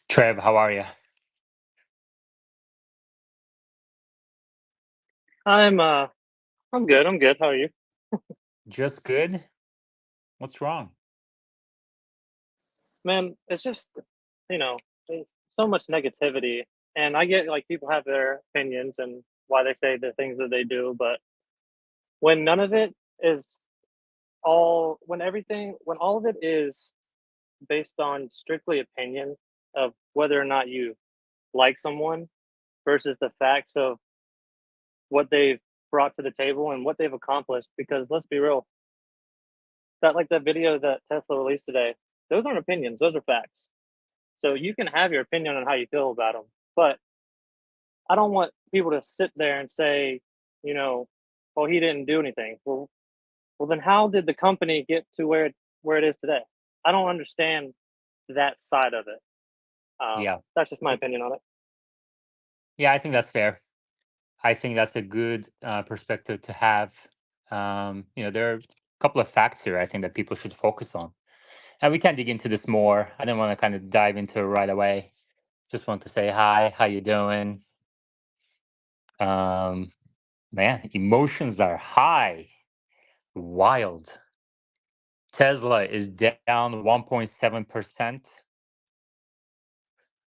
Trev, how are you? I'm uh I'm good. I'm good. How are you? Just good. What's wrong? Man, it's just, there's so much negativity and I get like people have their opinions and why they say the things that they do, but when none of it is when all of it is based on strictly opinion of whether or not you like someone versus the facts of what they've brought to the table and what they've accomplished, because let's be real, that video that Tesla released today, those aren't opinions, those are facts. So you can have your opinion on how you feel about them, but I don't want people to sit there and say, you know, "Oh, he didn't do anything." Well, then how did the company get to where it is today? I don't understand that side of it. Yeah. That's just my It- opinion on it. yeah, I think that's fair. I think that's a good perspective to have. There are a couple of facts here I think that people should focus on. And we can dig into this more. I didn't want to kind of dive into it right away. Just want to say hi, how you doing? Um, Man, emotions are high, wild. Tesla is down 1.7%.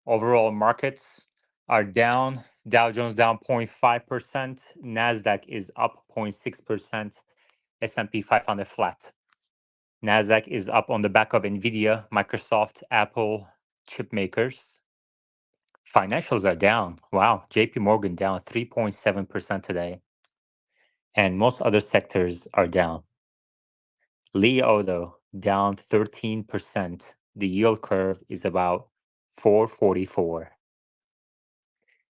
Overall markets are down. Dow Jones down 0.5%. Nasdaq is up 0.6%. S&P 500 flat. Nasdaq is up on the back of Nvidia, Microsoft, Apple chip makers. Financials are down. Wow, JP Morgan down 3.7% today. And most other sectors are down. Li Auto down 13%. The yield curve is about 444.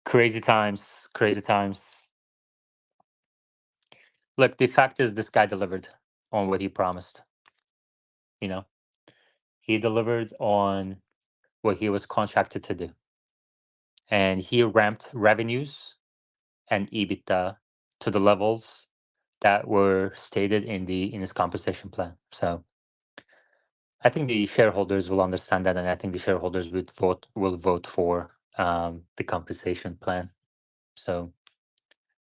Crazy times, crazy times. Look, the fact is, this guy delivered on what he promised. You know, he delivered on what he was contracted to do, and he ramped revenues and EBITDA to the levels that were stated in his compensation plan. So I think the shareholders will understand that, and I think the shareholders will vote for the compensation plan. So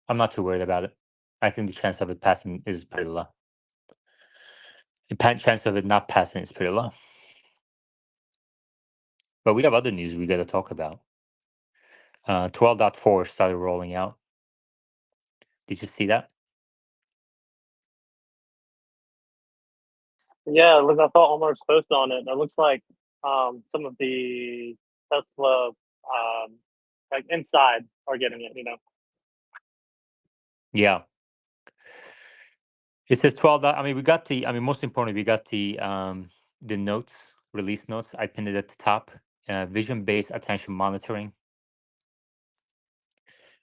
I'm not too worried about it. I think the chance of it passing is pretty low. The chance of it not passing is pretty low. But we have other news we got to talk about. 12.4 started rolling out. Did you see that? Yeah, look, I saw Omar's post on it. It looks like some of the Tesla like inside are getting it. Yeah. It says 12. I mean, we got the. I mean, most importantly, we got the notes, release notes. I pinned it at the top. Vision-based attention monitoring.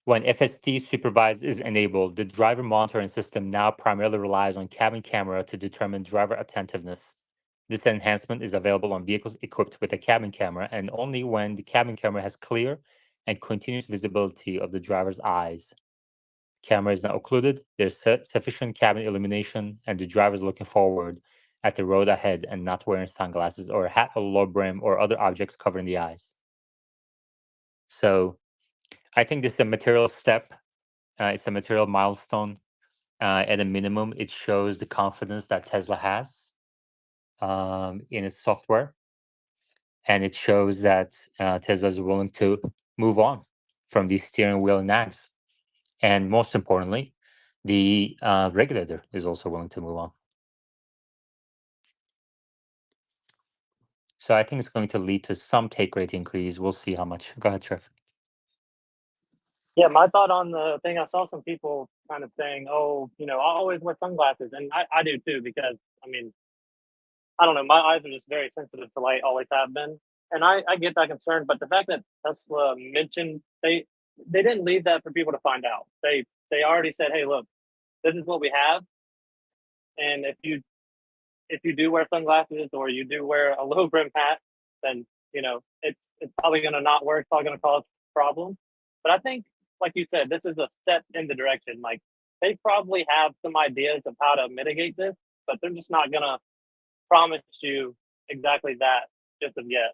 When FST supervised is enabled, the driver monitoring system now primarily relies on cabin camera to determine driver attentiveness. This enhancement is available on vehicles equipped with a cabin camera, and only when the cabin camera has clear and continuous visibility of the driver's eyes. Camera is not occluded, there's sufficient cabin illumination, and the driver is looking forward at the road ahead and not wearing sunglasses or a hat or low brim or other objects covering the eyes. So I think this is a material step. It's a material milestone. At a minimum, it shows the confidence that Tesla has in its software, and it shows that Tesla is willing to move on from these steering wheel nags. And most importantly, the regulator is also willing to move on. So I think it's going to lead to some take rate increase. We'll see how much. Go ahead, Trev. Yeah, my thought on the thing, I saw some people kind of saying, "Oh, I always wear sunglasses," and I do too because I mean, I don't know, my eyes are just very sensitive to light, always have been, and I get that concern. But the fact that Tesla mentioned they didn't leave that for people to find out. They already said, "Hey, look, this is what we have, and if you do wear sunglasses or you do wear a low brim hat, then it's probably going to not work. It's probably going to cause problems." But I think, like you said, this is a step in the direction. Like they probably have some ideas of how to mitigate this, but they're just not going to promise you exactly that just of yet.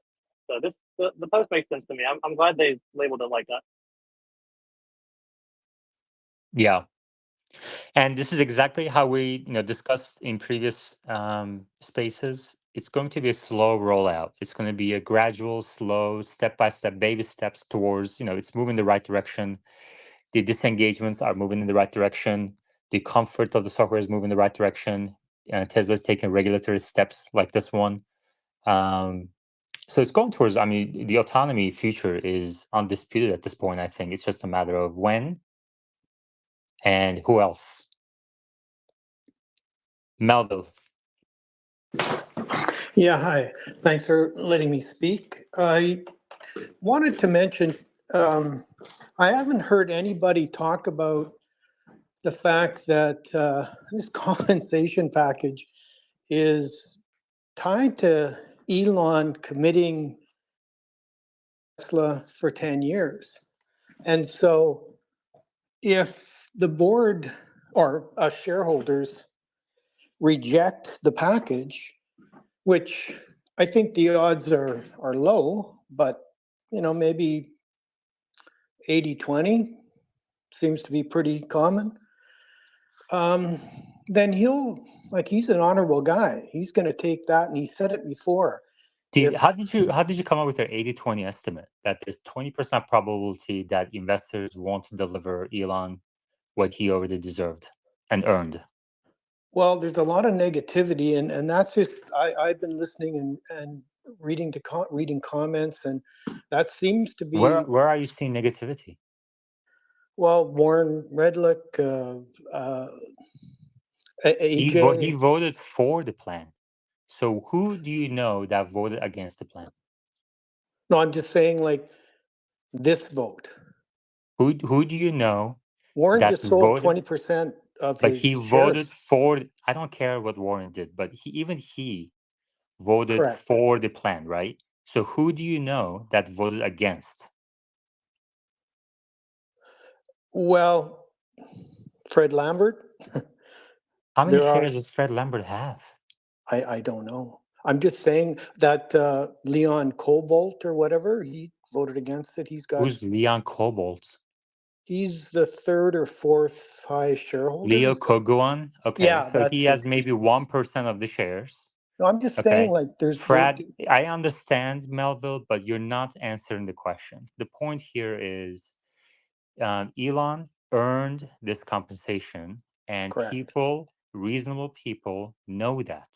So the post makes sense to me. I'm glad they labeled it like that. Yeah. And this is exactly how we, discussed in previous spaces. It's going to be a slow rollout. It's going to be a gradual, slow, step by step, baby steps towards, it's moving the right direction. The disengagements are moving in the right direction. The comfort of the software is moving in the right direction. Tesla's taking regulatory steps like this one. Um, so it's going towards, I mean, the autonomy future is undisputed at this point, I think. It's just a matter of when and who else. Melville. Yeah, hi. Thanks for letting me speak. I wanted to mention, um, I haven't heard anybody talk about the fact that this compensation package is tied to Elon committing Tesla for 10 years. And so if the board or us shareholders reject the package, which I think the odds are low, but maybe 80-20 seems to be pretty common. Um, then he's an honorable guy. He's going to take that, and he said it before. How If did you come up with your 80-20 estimate that there's 20% probability that investors won't deliver Elon what he already deserved and earned? Well, there's a lot of negativity, and that's just I've been listening and reading comments, and that seems to Where be where are you seeing negativity? Warren Redlick, He AJ. voted for the plan. So who do you know that voted against the plan? No, I'm just saying like this vote. Who do you know Warren that just sold voted? 20% of But his he voted shares. for. I don't care what Warren did, but he voted Correct. for the plan, right? So who do you know that voted against? Well, Fred Lambert, How many there shares are, does Fred Lambert have? I don't know. I'm just saying that Leon Cobalt or whatever, he voted against it. Who's Leon Cobalt? He's the third or fourth highest shareholder. Leo Koguan? Okay, Yeah, so he that's it. has maybe 1% of the shares. No, I'm just saying Okay. like there's there. Fred, I understand, Melville, but you're not answering the question. The point here is Elon earned this compensation, and Correct. reasonable people, know that.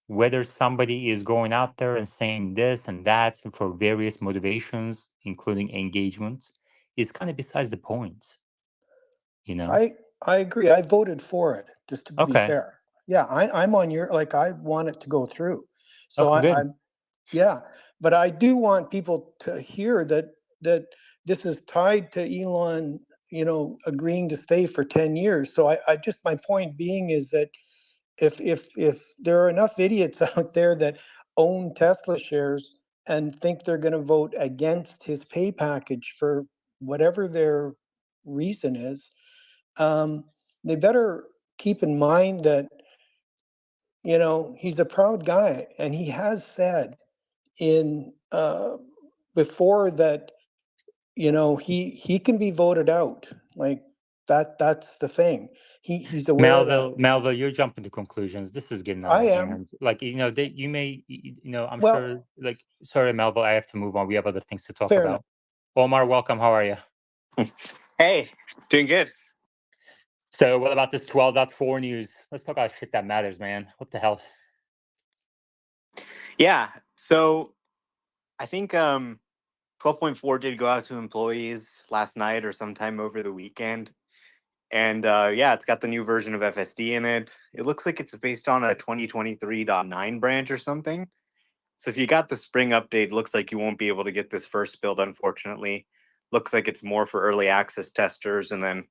Whether somebody is going out there and saying this and that for various motivations, including engagement, is kind of besides the point, you know? I agree. I voted for it, just to be Okay. fair. Yeah, I'm on your like I want it to go through. So Okay, good. I'm yeah, but I do want people to hear that this is tied to Elon, agreeing to stay for 10 years. So I just my point being is that if there are enough idiots out there that own Tesla shares and think they're going to vote against his pay package for whatever their reason is, um, they better keep in mind that he's a proud guy, and he has said in before that he can be voted out. Like that's the thing. He's aware of that. Melville, you're jumping to conclusions. This is getting out I of am. hand. Like, you may, I'm sure, Well, like, sorry, Melville, I have to move on. We have other things to talk fair enough. about. Omar, welcome. How are you? Hey, doing good. So, what about this 12.4 news? Let's talk about shit that matters, man. What the hell? Yeah. So I think 12.4 did go out to employees last night or sometime over the weekend. And yeah, it's got the new version of FSD in it. It looks like it's based on a 2023.9 branch or something. So if you got the spring update, looks like you won't be able to get this first build, unfortunately. Looks like it's more for early access testers, and then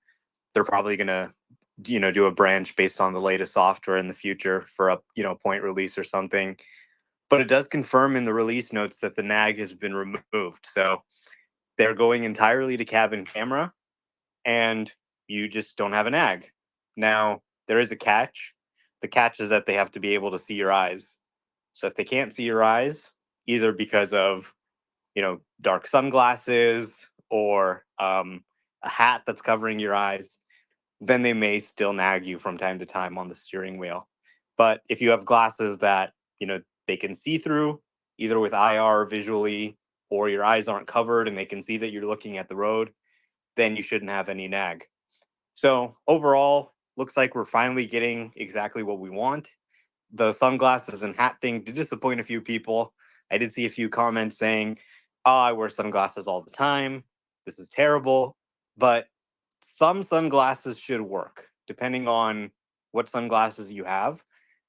they're probably gonna, do a branch based on the latest software in the future for a, point release or something. But it does confirm in the release notes that the nag has been removed. So they're going entirely to cabin camera, and you just don't have a nag. Now, there is a catch. The catch is that they have to be able to see your eyes. So if they can't see your eyes, either because of dark sunglasses or a hat that's covering your eyes, then they may still nag you from time to time on the steering wheel. But if you have glasses that they can see through, either with IR visually, or your eyes aren't covered and they can see that you're looking at the road, then you shouldn't have any nag. So overall, looks like we're finally getting exactly what we want. The sunglasses and hat thing did disappoint a few people. I did see a few comments saying, "Oh, I wear sunglasses all the time. This is terrible." But some sunglasses should work, depending on what sunglasses you have.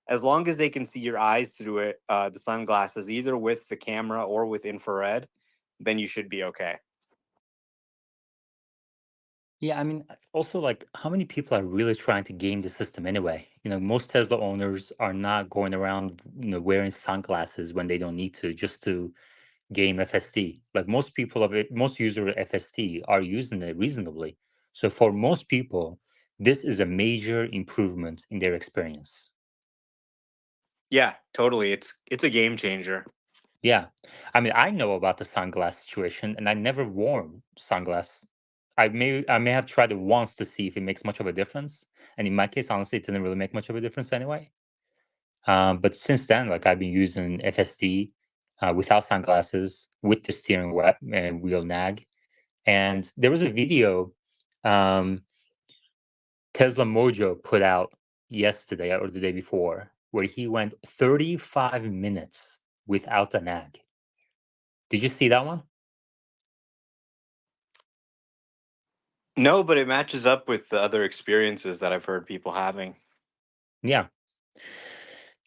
As long as they can see your eyes through it, the sunglasses, either with the camera or with infrared, then you should be okay. Yeah, I mean, also like how many people are really trying to game the system anyway? Most Tesla owners are not going around, wearing sunglasses when they don't need to just to game FSD. Like most users of FSD are using it reasonably. So for most people, this is a major improvement in their experience. Yeah, totally. It's a game changer. Yeah. I mean, I know about the sunglass situation and I never worn sunglasses. I may have tried it once to see if it makes much of a difference. And in my case, honestly, it didn't really make much of a difference anyway. But since then, like I've been using FSD without sunglasses with the wheel nag. And there was a video Tesla Mojo put out yesterday or the day before where he went 35 minutes without a nag. Did you see that one? No, but it matches up with the other experiences that I've heard people having. Yeah.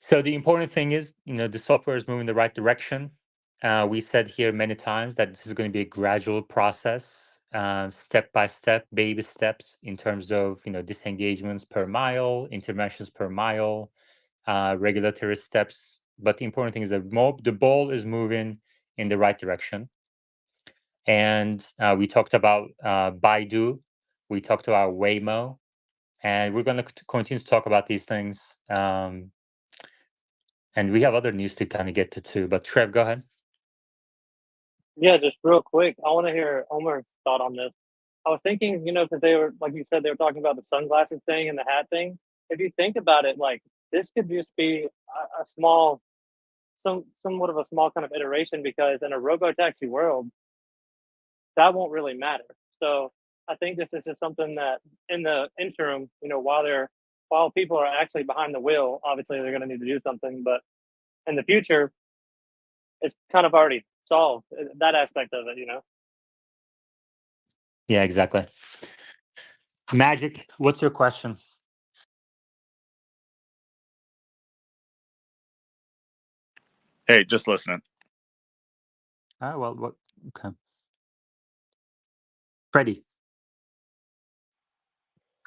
So the important thing is, the software is moving in the right direction. We said here many times that this is going to be a gradual process, step by step, baby steps in terms of, disengagements per mile, interventions per mile, regulatory steps. But the important thing is that the ball is moving in the right direction. And we talked about Baidu, we talked about Waymo, and we're going to continue to talk about these things. And we have other news to kind of get to too. But Trev, go ahead. Yeah, just real quick, I want to hear Omer's thought on this. I was thinking, because they were, like you said, they were talking about the sunglasses thing and the hat thing. If you think about it, like this could just be a small, somewhat of a small kind of iteration, because in a robotaxi world, that won't really matter. So I think this is just something that in the interim, while people are actually behind the wheel, obviously they're going to need to do something, but in the future, it's kind of already solved that aspect of it. Yeah, exactly. Magic, what's your question? Hey, just listening. Well, what? Okay. Freddie.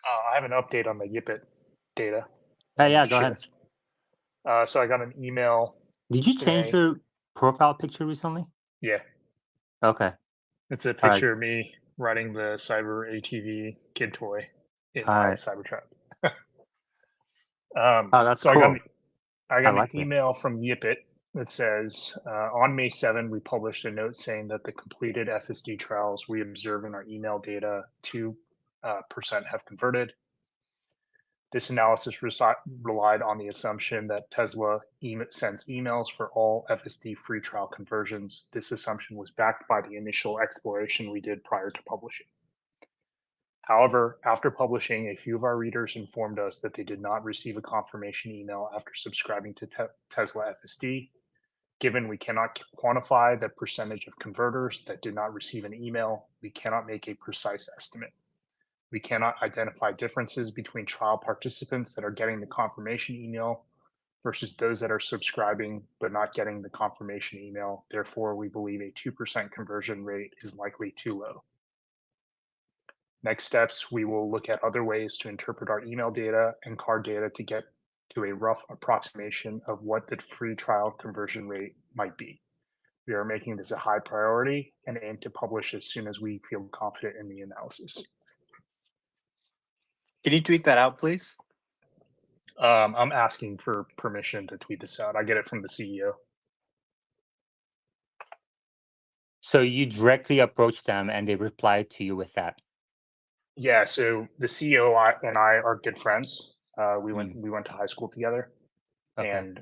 I have an update on the Yipit data. Yeah, go ahead. So I got an email. Did you change today. your profile picture recently? Yeah, Okay. it's a All right. picture of me riding the Cyber ATV kid toy in All my right. Cybertruck. Oh, that's So cool. I I got an like it. email from Yipit that says on May 7, we published a note saying that the completed FSD trials we observe in our email data 2% have converted. This analysis relied on the assumption that Tesla sends emails for all FSD free trial conversions. This assumption was backed by the initial exploration we did prior to publishing. However, after publishing, a few of our readers informed us that they did not receive a confirmation email after subscribing to Tesla FSD. Given we cannot quantify the percentage of converters that did not receive an email, we cannot make a precise estimate. We cannot identify differences between trial participants that are getting the confirmation email versus those that are subscribing but not getting the confirmation email. Therefore, we believe a 2% conversion rate is likely too low. Next steps, we will look at other ways to interpret our email data and card data to get to a rough approximation of what the free trial conversion rate might be. We are making this a high priority and aim to publish as soon as we feel confident in the analysis. Can you tweet that out, please? I'm asking for permission to tweet this out. I get it from the CEO. So you directly approached them and they replied to you with that. Yeah, so the CEO and I are good friends. We went to high school together, Okay. and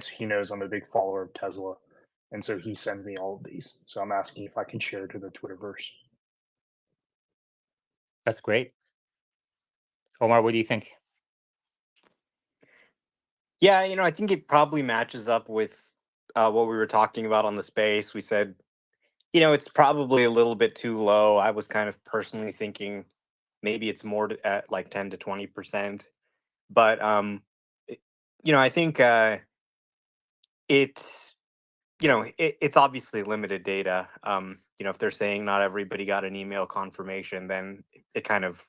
so he knows I'm a big follower of Tesla, and so he sends me all of these. So I'm asking if I can share to the Twitterverse. That's great. Omar, what do you think? Yeah, I think it probably matches up with what we were talking about on the space. We said, it's probably a little bit too low. I was kind of personally thinking maybe it's more at like 10 to 20%. But I think it's it's obviously limited data. If they're saying not everybody got an email confirmation, then it kind of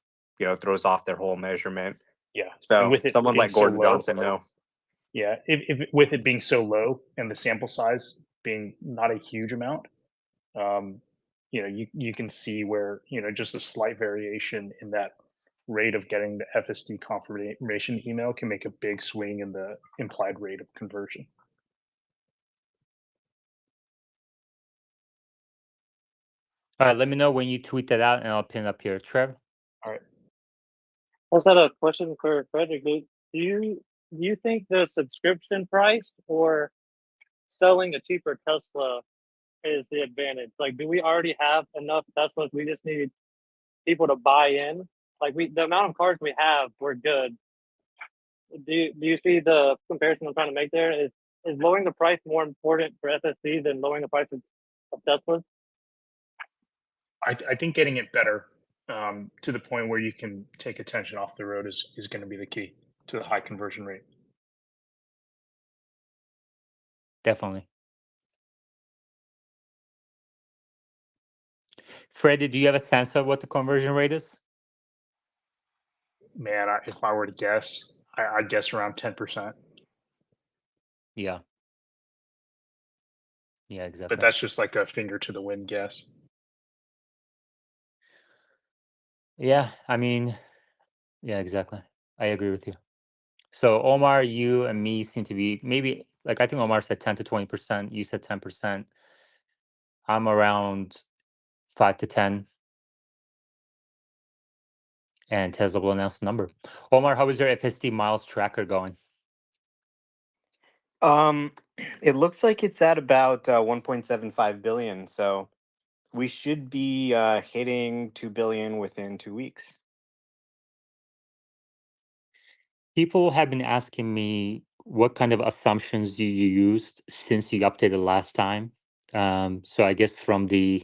throws off their whole measurement. Yeah, and So with it someone being like so Gordon low, Johnson, no. yeah, if with it being so low and the sample size being not a huge amount, you can see where just a slight variation in that rate of getting the FSD confirmation email can make a big swing in the implied rate of conversion. All right, let me know when you tweet that out and I'll pin it up here. Trev? All right. I also had a question for Frederick. Do you think the subscription price or selling a cheaper Tesla is the advantage? Like, do we already have enough Teslas? We just need people to buy in. Like, the amount of cars we have, we're good. Do you see the comparison I'm trying to make there? Is lowering the price more important for FSD than lowering the price of Teslas? I think getting it better to the point where you can take attention off the road is going to be the key to the high conversion rate. Definitely. Freddie, do you have a sense of what the conversion rate is? Man, if I were to guess, I'd guess around 10%. Yeah. Yeah, But exactly. that's just like a finger to the wind guess. Yeah, I mean, yeah, exactly. I agree with you. So Omar, you and me seem to be maybe like I think Omar said 10 to 20%. You said 10%. I'm around 5 to 10. And Tesla will announce the number. Omar, how is your FSD miles tracker going? It looks like it's at about 1.75 billion. So we should be hitting 2 billion within 2 weeks. People have been asking me what kind of assumptions you used since you updated last time. So I guess from the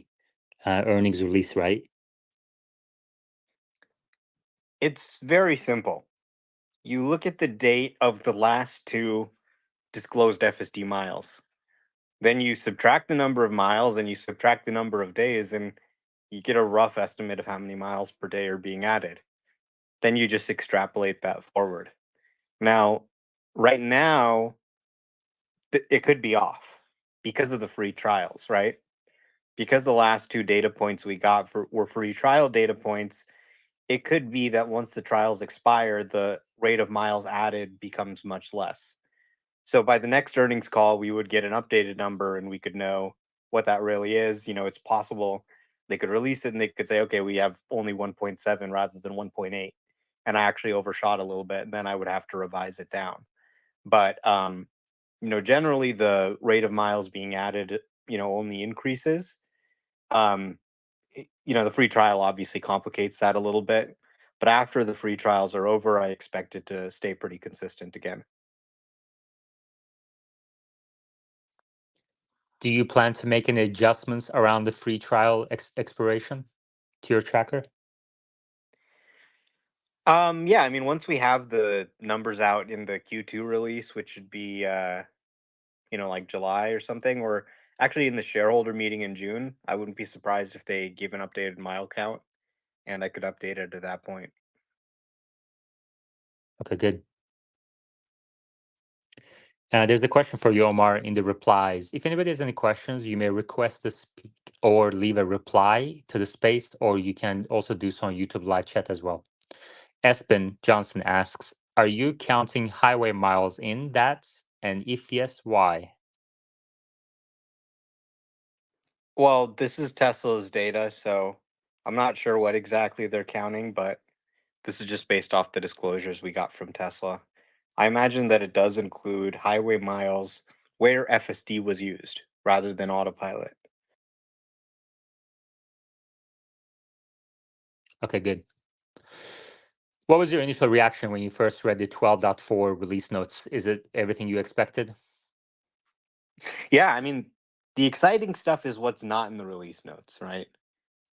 earnings release, right? It's very simple. You look at the date of the last two disclosed FSD miles. Then you subtract the number of miles and you subtract the number of days, and you get a rough estimate of how many miles per day are being added. Then you just extrapolate that forward. Now, right now, it could be off because of the free trials, right? Because the last two data points we got were free trial data points, it could be that once the trials expire, the rate of miles added becomes much less. So by the next earnings call, we would get an updated number and we could know what that really is. It's possible they could release it and they could say, okay, we have only 1.7 rather than 1.8. And I actually overshot a little bit, and then I would have to revise it down. But generally the rate of miles being added, only increases. Um, the free trial obviously complicates that a little bit. But after the free trials are over, I expect it to stay pretty consistent again. Do you plan to make any adjustments around the free trial expiration to your tracker? Yeah, I mean, once we have the numbers out in the Q2 release, which should be like July or something, or actually in the shareholder meeting in June, I wouldn't be surprised if they give an updated mile count, and I could update it at that point. Okay, good. There's a question for you, Omar, in the replies. If anybody has any questions, you may request to speak or leave a reply to the space, or you can also do so on YouTube live chat as well. Espen Johnson asks, are you counting highway miles in that? And if yes, why? Well, this is Tesla's data, so I'm not sure what exactly they're counting, but this is just based off the disclosures we got from Tesla. I imagine that it does include highway miles where FSD was used rather than autopilot. Okay, good. What was your initial reaction when you first read the 12.4 release notes? Is it everything you expected? Yeah, I mean, the exciting stuff is what's not in the release notes, right?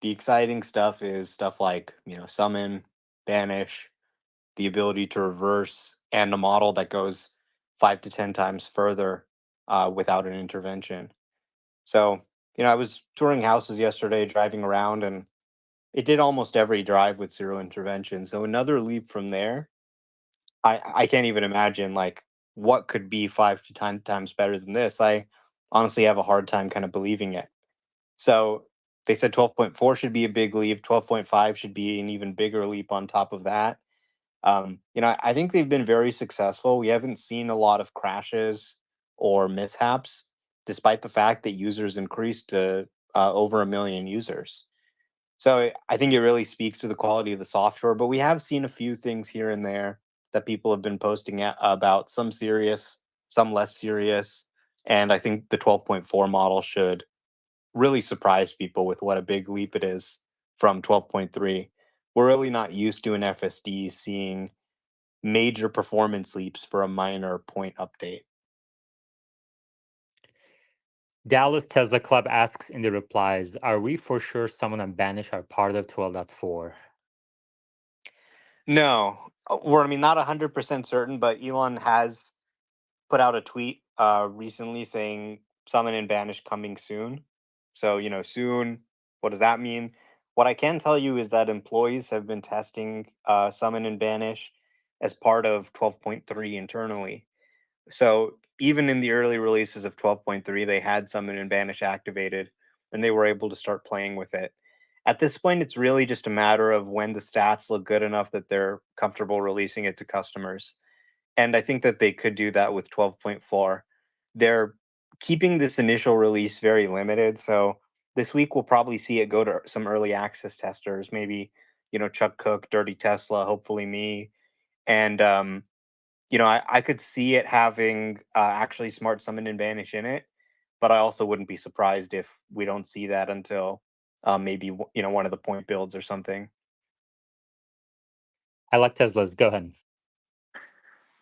The exciting stuff is stuff like, summon, banish, the ability to reverse, and a model that goes 5 to 10 times further without an intervention. So, I was touring houses yesterday, driving around, and it did almost every drive with zero intervention. So another leap from there. I can't even imagine like what could be 5 to 10 times better than this. I honestly have a hard time kind of believing it. So they said 12.4 should be a big leap. 12.5 should be an even bigger leap on top of that. I think they've been very successful. We haven't seen a lot of crashes or mishaps, despite the fact that users increased to over 1 million users. So I think it really speaks to the quality of the software. But we have seen a few things here and there that people have been posting about, some serious, some less serious. And I think the 12.4 model should really surprise people with what a big leap it is from 12.3. We're really not used to an FSD seeing major performance leaps for a minor point update. Dallas Tesla Club asks in the replies, are we for sure someone and Banish are part of 12.4? No, not 100% certain, but Elon has put out a tweet recently saying summon and banish coming soon. So, soon, what does that mean? What I can tell you is that employees have been testing summon and banish as part of 12.3 internally. So even in the early releases of 12.3, they had Summon and Banish activated, and they were able to start playing with it. At this point, it's really just a matter of when the stats look good enough that they're comfortable releasing it to customers. And I think that they could do that with 12.4. They're keeping this initial release very limited. So this week, we'll probably see it go to some early access testers, maybe, Chuck Cook, Dirty Tesla, hopefully me. And I could see it having actually smart summon and banish in it, but I also wouldn't be surprised if we don't see that until maybe one of the point builds or something. I like Teslas. Go ahead.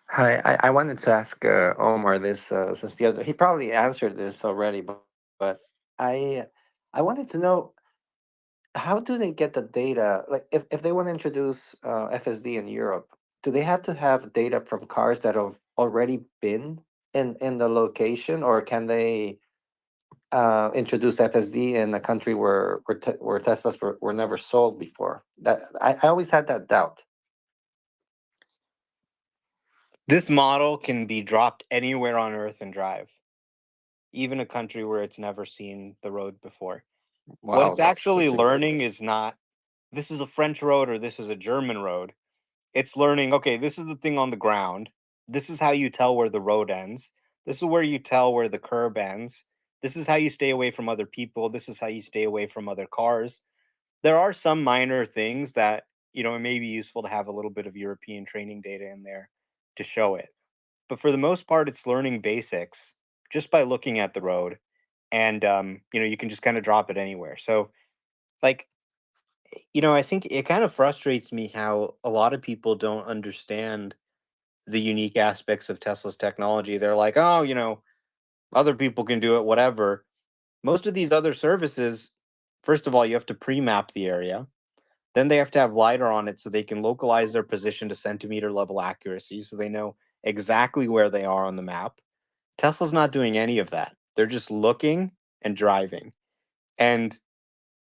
Hi, I wanted to ask Omar this since the other he probably answered this already, but I I wanted to know how do they get the data? Like if they want to introduce FSD in Europe, do they have to have data from cars that have already been in the location, or can they introduce FSD in a country where Teslas were never sold before? That I always had that doubt. This model can be dropped anywhere on Earth and drive, even a country where it's never seen the road before. What Wow, it's actually that's learning is not this is a French road or this is a German road. It's learning, okay, this is the thing on the ground. This is how you tell where the road ends. This is where you tell where the curb ends. This is how you stay away from other people. This is how you stay away from other cars. There are some minor things that, it may be useful to have a little bit of European training data in there to show it. But for the most part, it's learning basics just by looking at the road. And, you can just kind of drop it anywhere. So, like, I think it kind of frustrates me how a lot of people don't understand the unique aspects of Tesla's technology. They're like, oh, other people can do it, whatever. Most of these other services, first of all, you have to pre map the area. Then they have to have LiDAR on it so they can localize their position to centimeter level accuracy so they know exactly where they are on the map. Tesla's not doing any of that. They're just looking and driving. And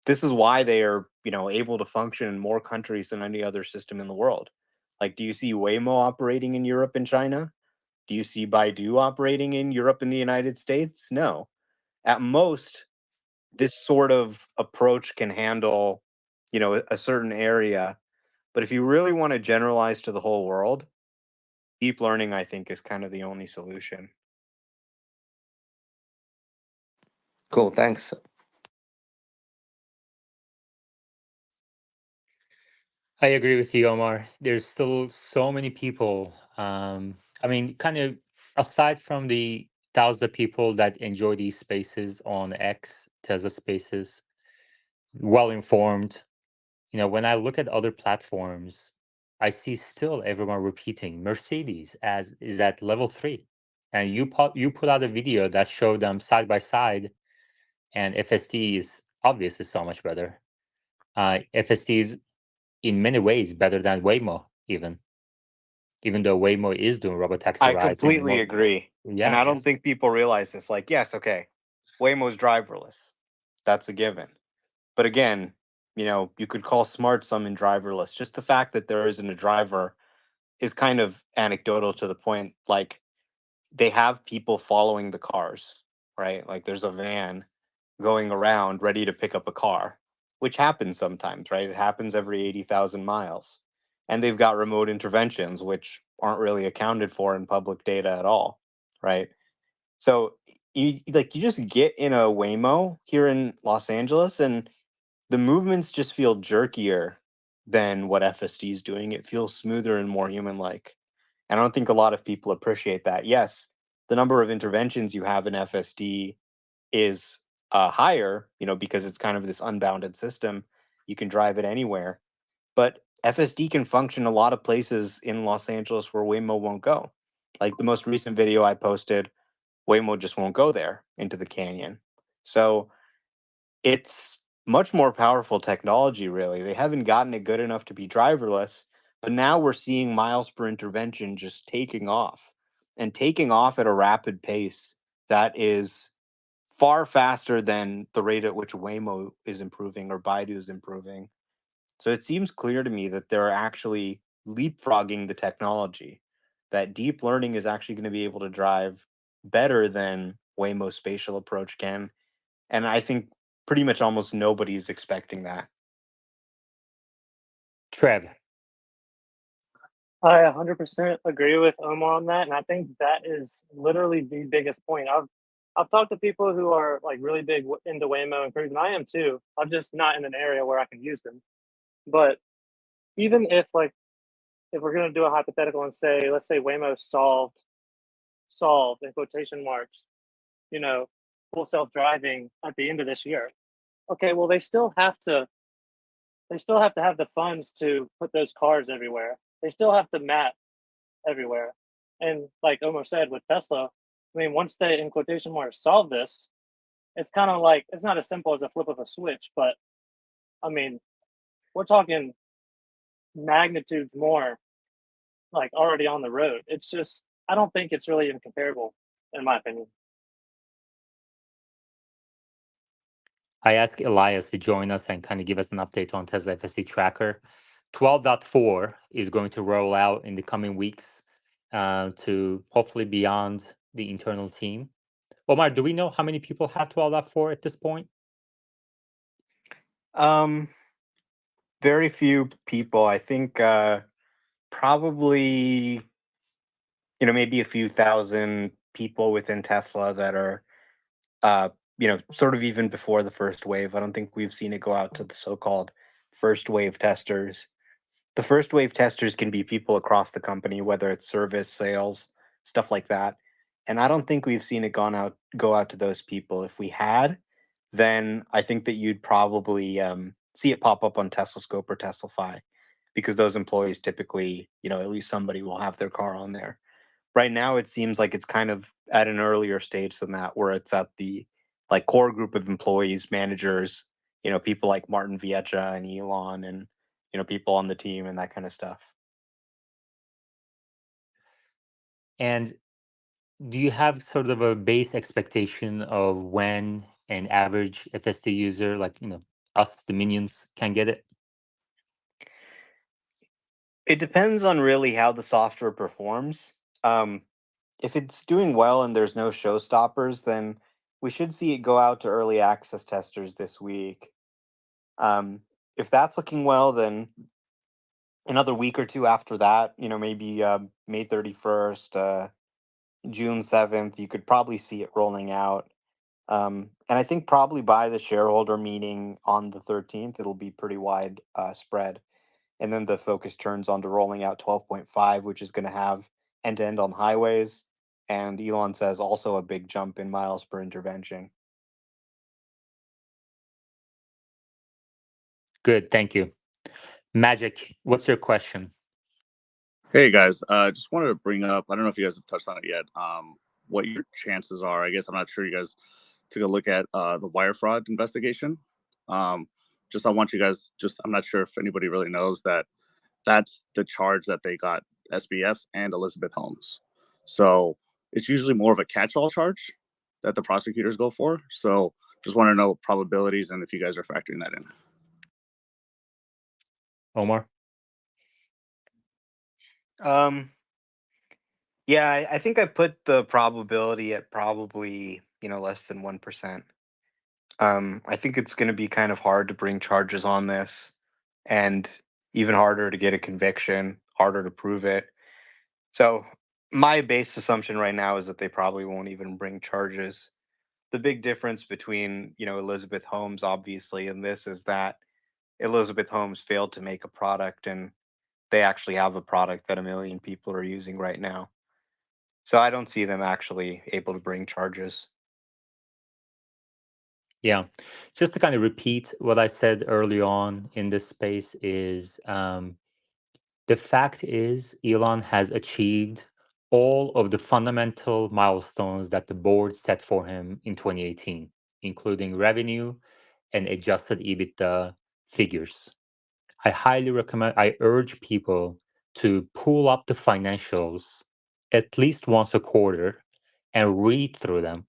this is why they are, able to function in more countries than any other system in the world. Like, do you see Waymo operating in Europe and China? Do you see Baidu operating in Europe and the United States? No. At most, this sort of approach can handle, a certain area. But if you really want to generalize to the whole world, deep learning, I think, is kind of the only solution. cool. Thanks. I agree with you, Omar. There's still so many people. I mean, kind of aside from the thousands of people that enjoy these spaces on X, Tesla Spaces, well informed. When I look at other platforms, I see still everyone repeating Mercedes as is at level 3. And you put out a video that showed them side by side, and FSD is obviously so much better. FSD is in many ways better than Waymo, even though Waymo is doing robotaxi I rides in completely agree. And yeah. I don't think people realize this. Like, yes, okay, Waymo's driverless. That's a given. But again, you could call smart summon driverless. Just the fact that there isn't a driver is kind of anecdotal to the point. Like, they have people following the cars, right? Like, there's a van going around ready to pick up a car, which happens sometimes, right? It happens every 80,000 miles. And they've got remote interventions, which aren't really accounted for in public data at all, right? So you just get in a Waymo here in Los Angeles and the movements just feel jerkier than what FSD is doing. It feels smoother and more human like. And I don't think a lot of people appreciate that. Yes, the number of interventions you have in FSD is higher, because it's kind of this unbounded system. You can drive it anywhere. But FSD can function a lot of places in Los Angeles where Waymo won't go. Like the most recent video I posted, Waymo just won't go there into the canyon. So it's much more powerful technology, really. They haven't gotten it good enough to be driverless, but now we're seeing miles per intervention just taking off and taking off at a rapid pace that is far faster than the rate at which Waymo is improving or Baidu is improving. So it seems clear to me that they're actually leapfrogging the technology, that deep learning is actually going to be able to drive better than Waymo's spatial approach can. And I think pretty much almost nobody's expecting that. Trev. I 100% agree with Omar on that, and I think that is literally the biggest point. I've talked to people who are like really big into Waymo and Cruise, and I am too. I'm just not in an area where I can use them. But even if we're going to do a hypothetical and say, let's say Waymo solved in quotation marks, you know, full self driving at the end of this year. Okay, well they still have to have the funds to put those cars everywhere. They still have to map everywhere. And like Omar said with Tesla, I mean, once they, in quotation marks, solve this, it's kind of like it's not as simple as a flip of a switch, but I mean, we're talking magnitudes more like already on the road. It's just I don't think it's really even comparable, in my opinion. I asked Elias to join us and kind of give us an update on Tesla FSD Tracker. 12.4 is going to roll out in the coming weeks to hopefully beyond the internal team. Omar, do we know how many people have 12.4 at this point? Um, Very few people. I think probably, maybe a few thousand people within Tesla that are, sort of even before the first wave. I don't think we've seen it go out to the so-called first wave testers. The first wave testers can be people across the company, whether it's service, sales, stuff like that. And I don't think we've seen it go out to those people. If we had, then I think that you'd probably see it pop up on Tesla Scope or Teslafy, because those employees typically, at least somebody will have their car on there. Right now, it seems like it's kind of at an earlier stage than that, where it's at the like core group of employees, managers, people like Martin Viecha and Elon and people on the team and that kind of stuff. And do you have sort of a base expectation of when an average FSD user, like, us, the minions, can get it? It depends on really how the software performs. Um, if it's doing well and there's no showstoppers, then we should see it go out to early access testers this week. Um, if that's looking well, then another week or two after that, maybe May 31st, June 7th, you could probably see it rolling out. And I think probably by the shareholder meeting on the 13th, it'll be pretty wide spread. and then the focus turns onto rolling out 12.5, which is going to have end to end on highways. And Elon says also a big jump in miles per intervention. Good, thank you. Magic, what's your question? Hey guys, just wanted to bring up. I don't know if you guys have touched on it yet. What your chances are? I guess I'm not sure you guys took a look at the wire fraud investigation. Just I want you guys. Just I'm not sure if anybody really knows that that's the charge that they got SBF and Elizabeth Holmes. So it's usually more of a catch-all charge that the prosecutors go for. So just want to know probabilities and if you guys are factoring that in. Omar? Yeah, I think I put the probability at probably, less than 1%. I think it's going to be kind of hard to bring charges on this, and even harder to get a conviction, harder to prove it. So my base assumption right now is that they probably won't even bring charges. The big difference between, Elizabeth Holmes, obviously, and this is that Elizabeth Holmes failed to make a product, and they actually have a product that a million people are using right now. So I don't see them actually able to bring charges. Yeah, just to kind of repeat what I said early on in this space is the fact is Elon has achieved all of the fundamental milestones that the board set for him in 2018, including revenue and adjusted EBITDA figures. I highly recommend, I urge people to pull up the financials at least once a quarter and read through them,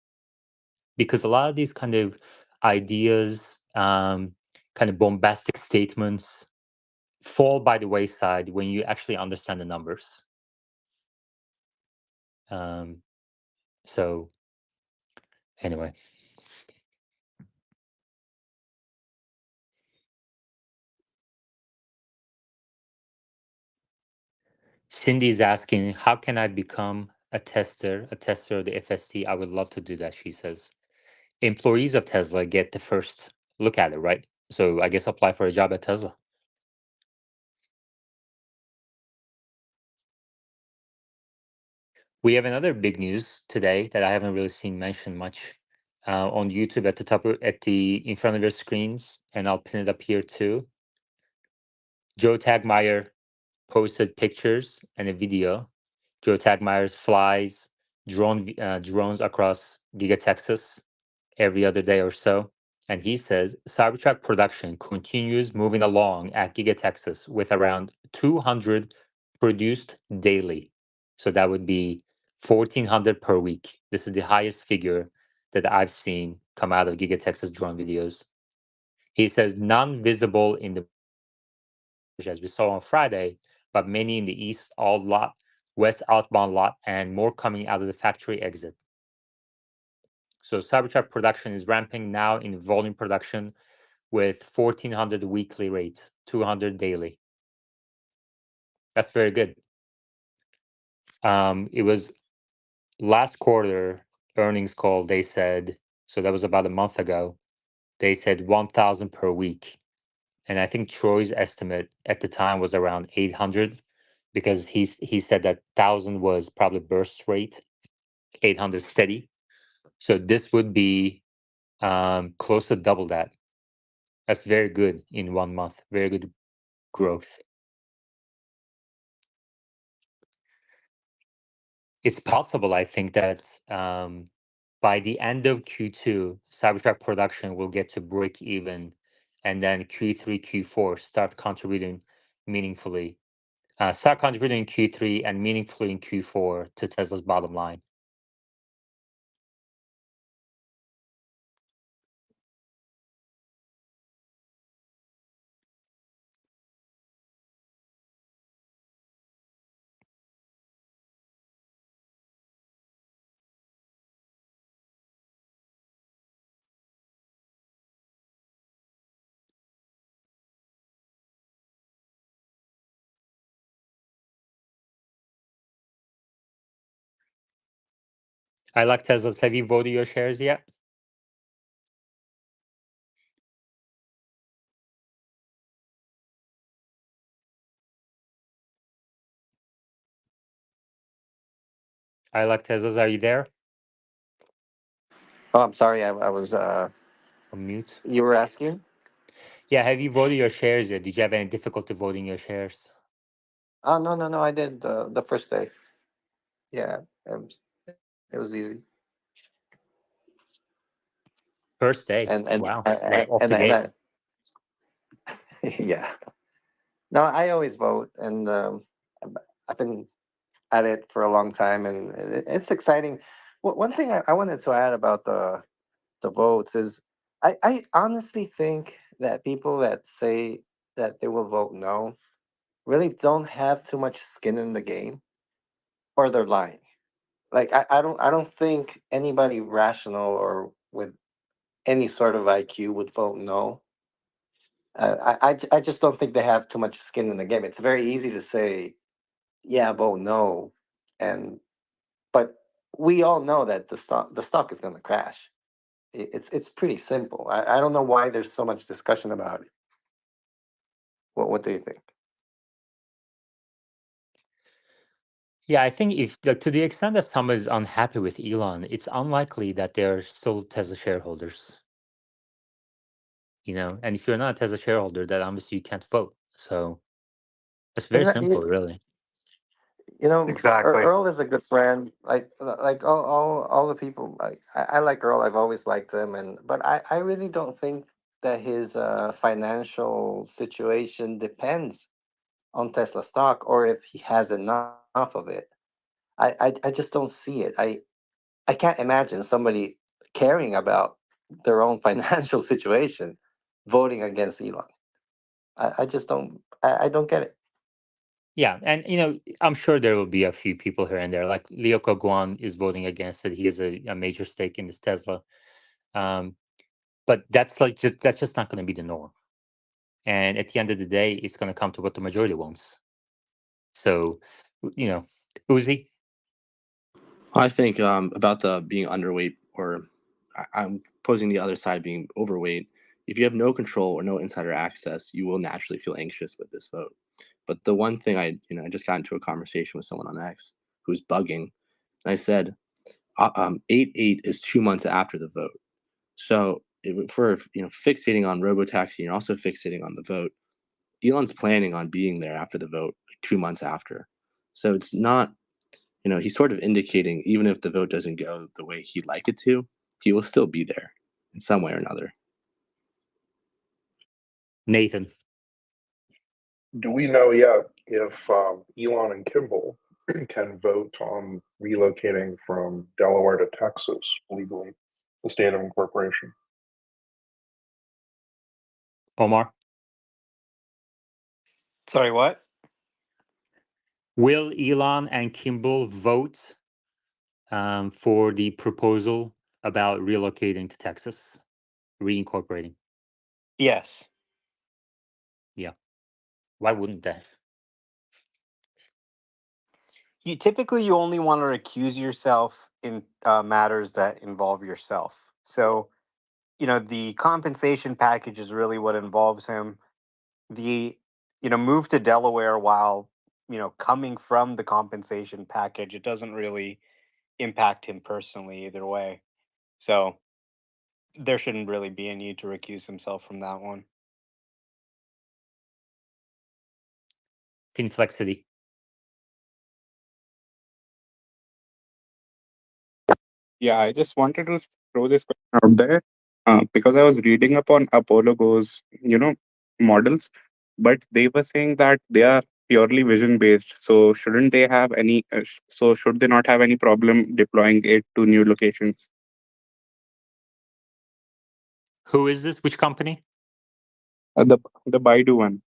because a lot of these kind of ideas, kind of bombastic statements fall by the wayside when you actually understand the numbers. So anyway. Cindy's asking, how can I become a tester of the FSC? I would love to do that, she says. Employees of Tesla get the first look at it, right? So I guess apply for a job at Tesla. We have another big news today that I haven't really seen mentioned much on YouTube at the top, in front of your screens, and I'll pin it up here too. Joe Tagmeyer posted pictures and a video. Joe Tagmeyer flies drones across Giga Texas every other day or so. And he says Cybertruck production continues moving along at Giga Texas with around 200 produced daily. So that would be 1,400 per week. This is the highest figure that I've seen come out of Giga Texas drone videos. He says none visible in the, as we saw on Friday, but many in the east all lot, west outbound lot, and more coming out of the factory exit. So Cybertruck production is ramping now in volume production with 1,400 weekly rates, 200 daily. That's very good. It was last quarter earnings call, they said, so that was about a month ago, they said 1,000 per week. And I think Troy's estimate at the time was around 800, because he said that 1,000 was probably burst rate, 800 steady. So this would be close to double that. That's very good in 1 month. Very good growth. It's possible, I think, that by the end of Q2, Cybertruck production will get to break even, and then Q3, Q4 start contributing meaningfully. Start contributing in Q3 and meaningfully in Q4 to Tesla's bottom line. I like Tesla's. Have you voted your shares yet? I like Teslas. Are you there? Oh, I'm sorry. I was. On mute. You were asking? Yeah, have you voted your shares yet? Did you have any difficulty voting your shares? Oh no. I did the first day. Yeah, it was easy. First day. And Wow. and Off and, the I- and gate. I, yeah. No, I always vote, and I've been at it for a long time, and it's exciting. One thing I wanted to add about the votes is I honestly think that people that say that they will vote no really don't have too much skin in the game, or they're lying. Like I don't think anybody rational or with any sort of IQ would vote no. I just don't think they have too much skin in the game. It's very easy to say, yeah, vote no, and but we all know that the stock is going to crash. It's pretty simple. I don't know why there's so much discussion about it. What do you think? Yeah, I think if to the extent that someone is unhappy with Elon, it's unlikely that they're still Tesla shareholders. And if you're not a Tesla shareholder, then obviously you can't vote. So it's very Exactly. simple, really. Exactly. Earl is a good friend. Like all the people. I like Earl. I've always liked him, but I really don't think that his financial situation depends on Tesla stock, or if he has enough of it. I just don't see it. I can't imagine somebody caring about their own financial situation voting against Elon. I just don't. I don't get it. Yeah, and I'm sure there will be a few people here and there. Like Leo Guan is voting against it. He has a major stake in this Tesla. But that's just not going to be the norm. And at the end of the day, it's going to come to what the majority wants. So, Uzi. I think about the being underweight, or I'm posing the other side being overweight. If you have no control or no insider access, you will naturally feel anxious with this vote. But the one thing I just got into a conversation with someone on X who's bugging, and I said, 8/8 is 2 months after the vote. So if we're fixating on robotaxi, you're also fixating on the vote. Elon's planning on being there after the vote, like 2 months after. So it's not, he's sort of indicating even if the vote doesn't go the way he'd like it to, he will still be there in some way or another. Nathan. Do we know yet if Elon and Kimball can vote on relocating from Delaware to Texas legally, the state of incorporation? Omar. Sorry, what? Will Elon and Kimball vote for the proposal about relocating to Texas, reincorporating? Yes. Yeah. Why wouldn't they? You only want to recuse yourself in matters that involve yourself. So, the compensation package is really what involves him. The move to Delaware, while coming from the compensation package, it doesn't really impact him personally either way. So there shouldn't really be a need to recuse himself from that one. Inflexity. Yeah, I just wanted to throw this question out there because I was reading up on Apollo Go's, models, but they were saying that they are purely vision based. So shouldn't they have any? So should they not have any problem deploying it to new locations? Who is this? Which company? The Baidu one.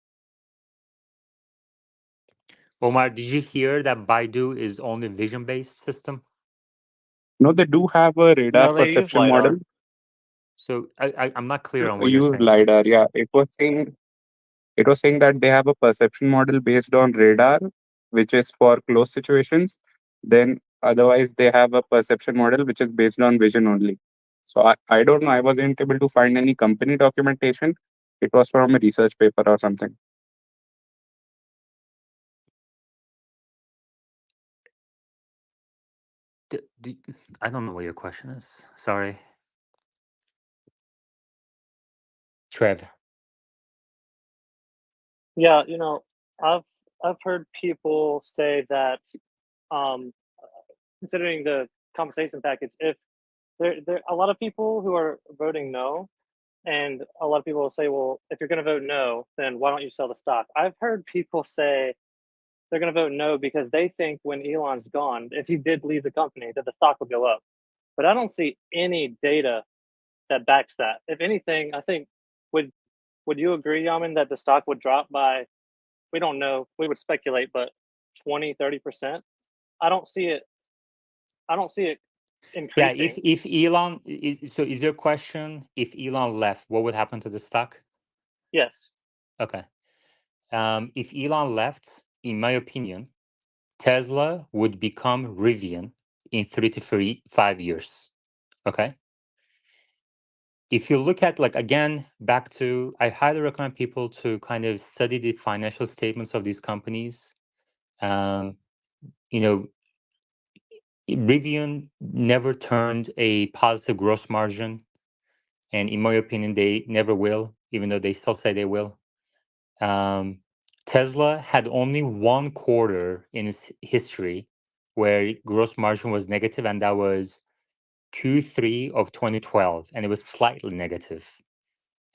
Omar, did you hear that Baidu is only vision-based system? No, they do have a radar No, they use perception model. LiDAR. So I'm not clear on what you're Use saying. lidar. Yeah, it was saying that they have a perception model based on radar, which is for close situations. Then otherwise they have a perception model which is based on vision only. So I don't know. I wasn't able to find any company documentation. It was from a research paper or something. I don't know what your question is. Sorry. Trev. Yeah, I've I've heard people say that, um, considering the compensation package, if there a lot of people who are voting no, and a lot of people will say, well, if you're going to vote no, then why don't you sell the stock? I've heard people say they're going to vote no because they think when Elon's gone, if he did leave the company, that the stock will go up. But I don't see any data that backs that. If anything, I think would would you agree, Yaman, that the stock would drop by, we don't know, we would speculate, but 20, 30%? I don't see it I don't see it Yeah, increasing. if Elon so is your question, if Elon left, what would happen to the stock? Yes. Okay. If Elon left, in my opinion, Tesla would become Rivian in 5 years. Okay. If you look at, like, again, back to, I highly recommend people to kind of study the financial statements of these companies. You know, Rivian never turned a positive gross margin, and in my opinion, they never will, even though they still say they will. Tesla had only one quarter in its history where gross margin was negative, and that was Q3 of 2012, and it was slightly negative.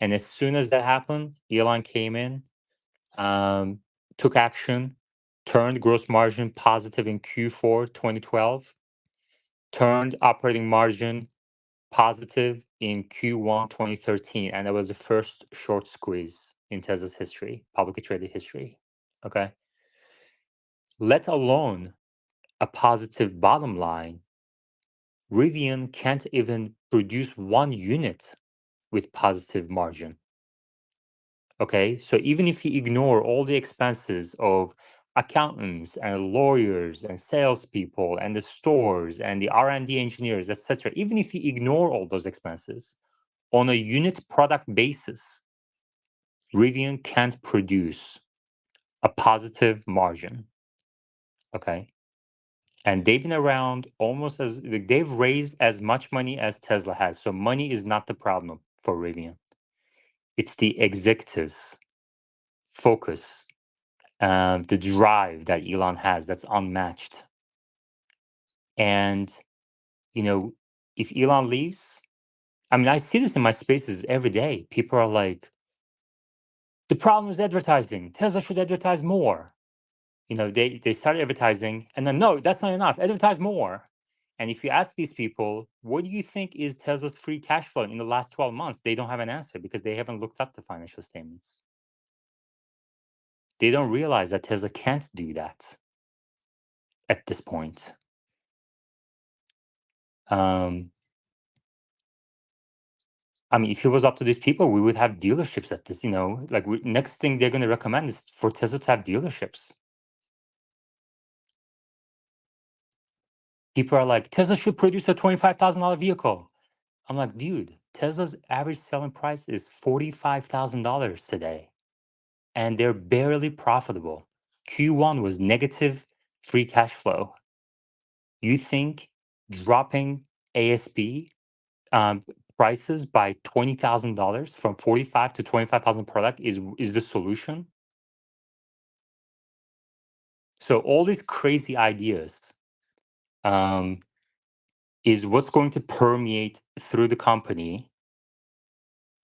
And as soon as that happened, Elon came in, took action, turned gross margin positive in Q4 2012, turned operating margin positive in Q1 2013, and that was the first short squeeze in Tesla's history, publicly traded history. Okay. Let alone a positive bottom line, Rivian can't even produce one unit with positive margin. Okay, so even if you ignore all the expenses of accountants and lawyers and salespeople and the stores and the R&D engineers, etc., even if you ignore all those expenses, on a unit product basis, Rivian can't produce a positive margin. Okay, and they've been around almost as, like, they've raised as much money as Tesla has. So money is not the problem for Rivian. It's the executives' focus, the drive that Elon has that's unmatched. And, if Elon leaves, I mean, I see this in my spaces every day. People are like, the problem is advertising. Tesla should advertise more. They start advertising, and then, no, that's not enough. Advertise more. And if you ask these people, what do you think is Tesla's free cash flow in the last 12 months? They don't have an answer because they haven't looked up the financial statements. They don't realize that Tesla can't do that at this point. I mean, if it was up to these people, we would have dealerships at this, like, next thing they're going to recommend is for Tesla to have dealerships. People are like, Tesla should produce a $25,000 vehicle. I'm like, dude, Tesla's average selling price is $45,000 today, and they're barely profitable. Q1 was negative free cash flow. You think dropping ASP prices by $20,000 from 45 to 25,000 product is the solution? So all these crazy ideas is what's going to permeate through the company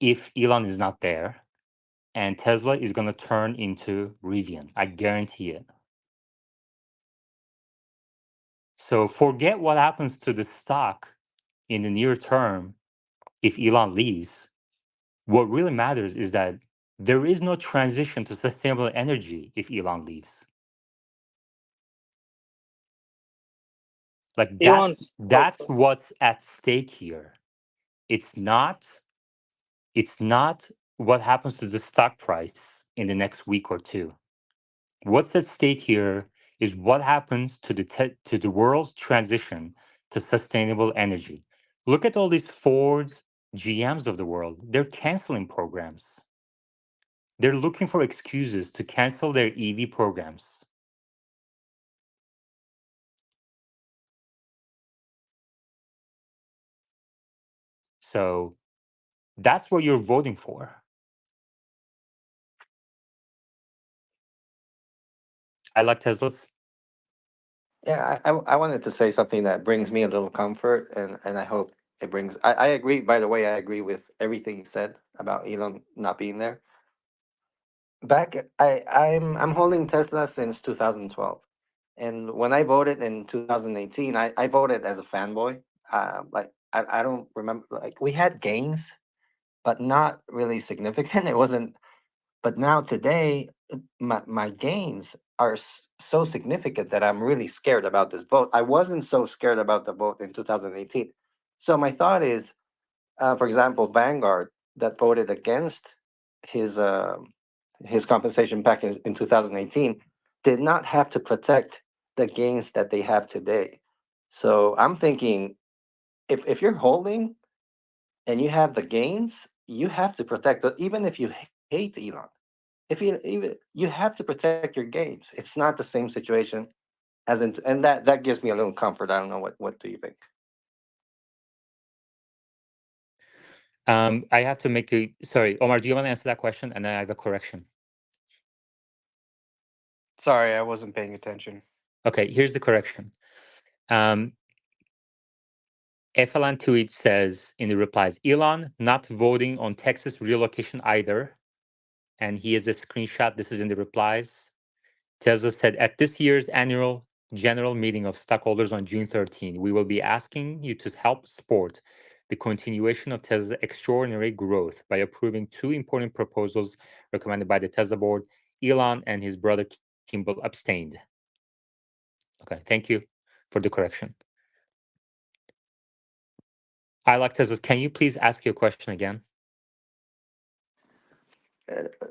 if Elon is not there, and Tesla is going to turn into Rivian. I guarantee it. So forget what happens to the stock in the near term if Elon leaves. What really matters is that there is no transition to sustainable energy if Elon leaves. Like, Elon's that's what's at stake here. It's not what happens to the stock price in the next week or two. What's at stake here is what happens to the world's transition to sustainable energy. Look at all these Fords, GMs of the world. They're canceling programs. They're looking for excuses to cancel their EV programs. So that's what you're voting for. I like Teslas. Yeah, I wanted to say something that brings me a little comfort, and I hope it brings. I agree. By the way, I agree with everything you said about Elon not being there. I'm holding Tesla since 2012, and when I voted in 2018, I voted as a fanboy. Like I don't remember, like we had gains, but not really significant. It wasn't. But now today, my gains are so significant that I'm really scared about this vote. I wasn't so scared about the vote in 2018. So my thought is, for example, Vanguard that voted against his uh, his compensation package in 2018 did not have to protect the gains that they have today. So I'm thinking, if you're holding and you have the gains, you have to protect it, even if you hate Elon. If you even you have to protect your gains. It's not the same situation as in, and that gives me a little comfort. I don't know what do you think? I have to make a sorry, Omar. Do you want to answer that question? And then I have a correction. Sorry, I wasn't paying attention. Okay, here's the correction. FLN tweet says in the replies, Elon not voting on Texas relocation either. And he has a screenshot. This is in the replies. Tesla said at this year's annual general meeting of stockholders on June 13, we will be asking you to help support the continuation of Tesla's extraordinary growth by approving two important proposals recommended by the Tesla board. Elon and his brother Kimball abstained. Okay, thank you for the correction. I like Tesla. Can you please ask your question again?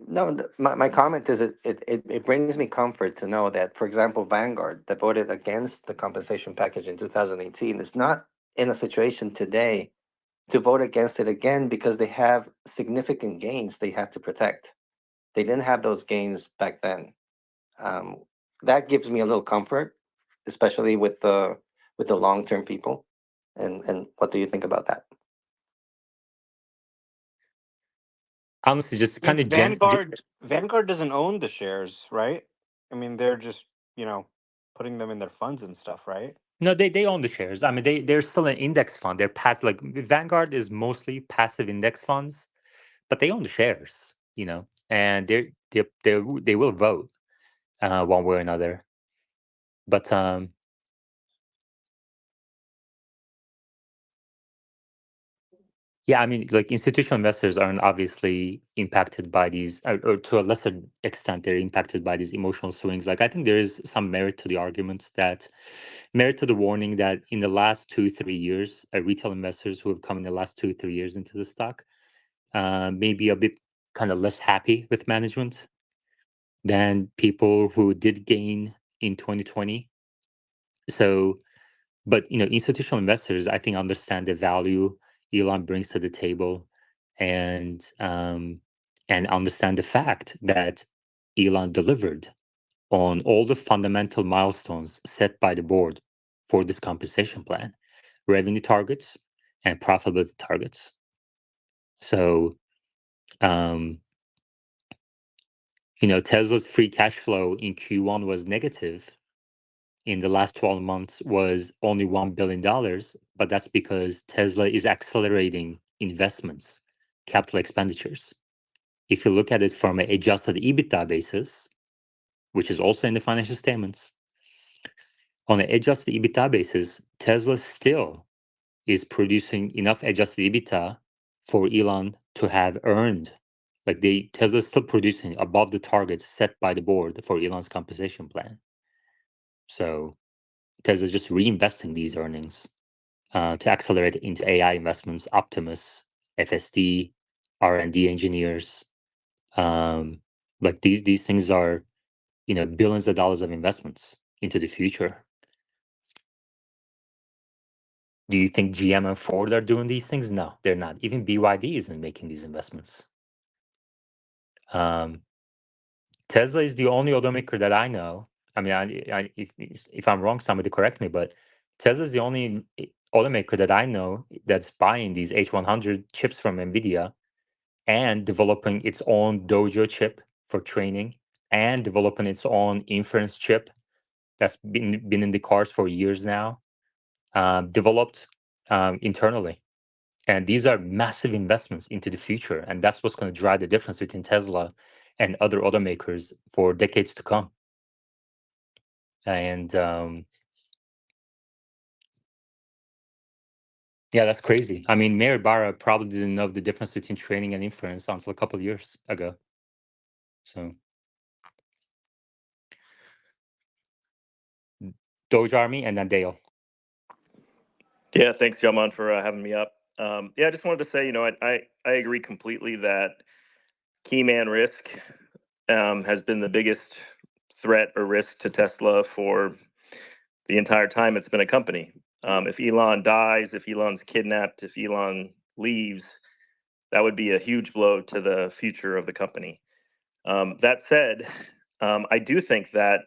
No, my comment is it brings me comfort to know that, for example, Vanguard that voted against the compensation package in 2018 is not in a situation today to vote against it again because they have significant gains they have to protect. They didn't have those gains back then. Um, that gives me a little comfort, especially with the long term people. And what do you think about that? Honestly, just I mean, kind of Vanguard doesn't own the shares, right? I mean, they're just putting them in their funds and stuff, right? no, they own the shares. I mean, they're still an index fund. They're passive. Like Vanguard is mostly passive index funds, but they own the shares, and they will vote one way or another. But yeah, I mean, like institutional investors aren't obviously impacted by these, or to a lesser extent, they're impacted by these emotional swings. Like I think there is some merit to the argument that merit to the warning that in the last 2-3 years, retail investors who have come in the last 2-3 years into the stock may be a bit kind of less happy with management than people who did gain in 2020. So, but institutional investors, I think, understand the value Elon brings to the table, and understand the fact that Elon delivered on all the fundamental milestones set by the board for this compensation plan, revenue targets and profitability targets. So, Tesla's free cash flow in Q1 was negative. In the last 12 months was only $1 billion, but that's because Tesla is accelerating investments, capital expenditures. If you look at it from an adjusted EBITDA basis, which is also in the financial statements, on an adjusted EBITDA basis, Tesla still is producing enough adjusted EBITDA for Elon to have earned. Like Tesla's still producing above the targets set by the board for Elon's compensation plan. So Tesla's just reinvesting these earnings to accelerate into AI investments, Optimus, FSD, R&D engineers. Like these things are, billions of dollars of investments into the future. Do you think GM and Ford are doing these things? No, they're not. Even BYD isn't making these investments. Tesla is the only automaker that I know. I mean, if I'm wrong, somebody correct me. But Tesla is the only automaker that I know that's buying these H100 chips from NVIDIA and developing its own Dojo chip for training and developing its own inference chip that's been in the cars for years now, developed internally. And these are massive investments into the future. And that's what's going to drive the difference between Tesla and other automakers for decades to come. And yeah, that's crazy. I mean, Mary Barra probably didn't know the difference between training and inference until a couple of years ago. So, Doge Army and then Dale. Yeah, thanks, Jaman, for having me up. Yeah, I just wanted to say, I agree completely that key man risk has been the biggest threat or risk to Tesla for the entire time it's been a company. If Elon dies, if Elon's kidnapped, if Elon leaves, that would be a huge blow to the future of the company. That said, I do think that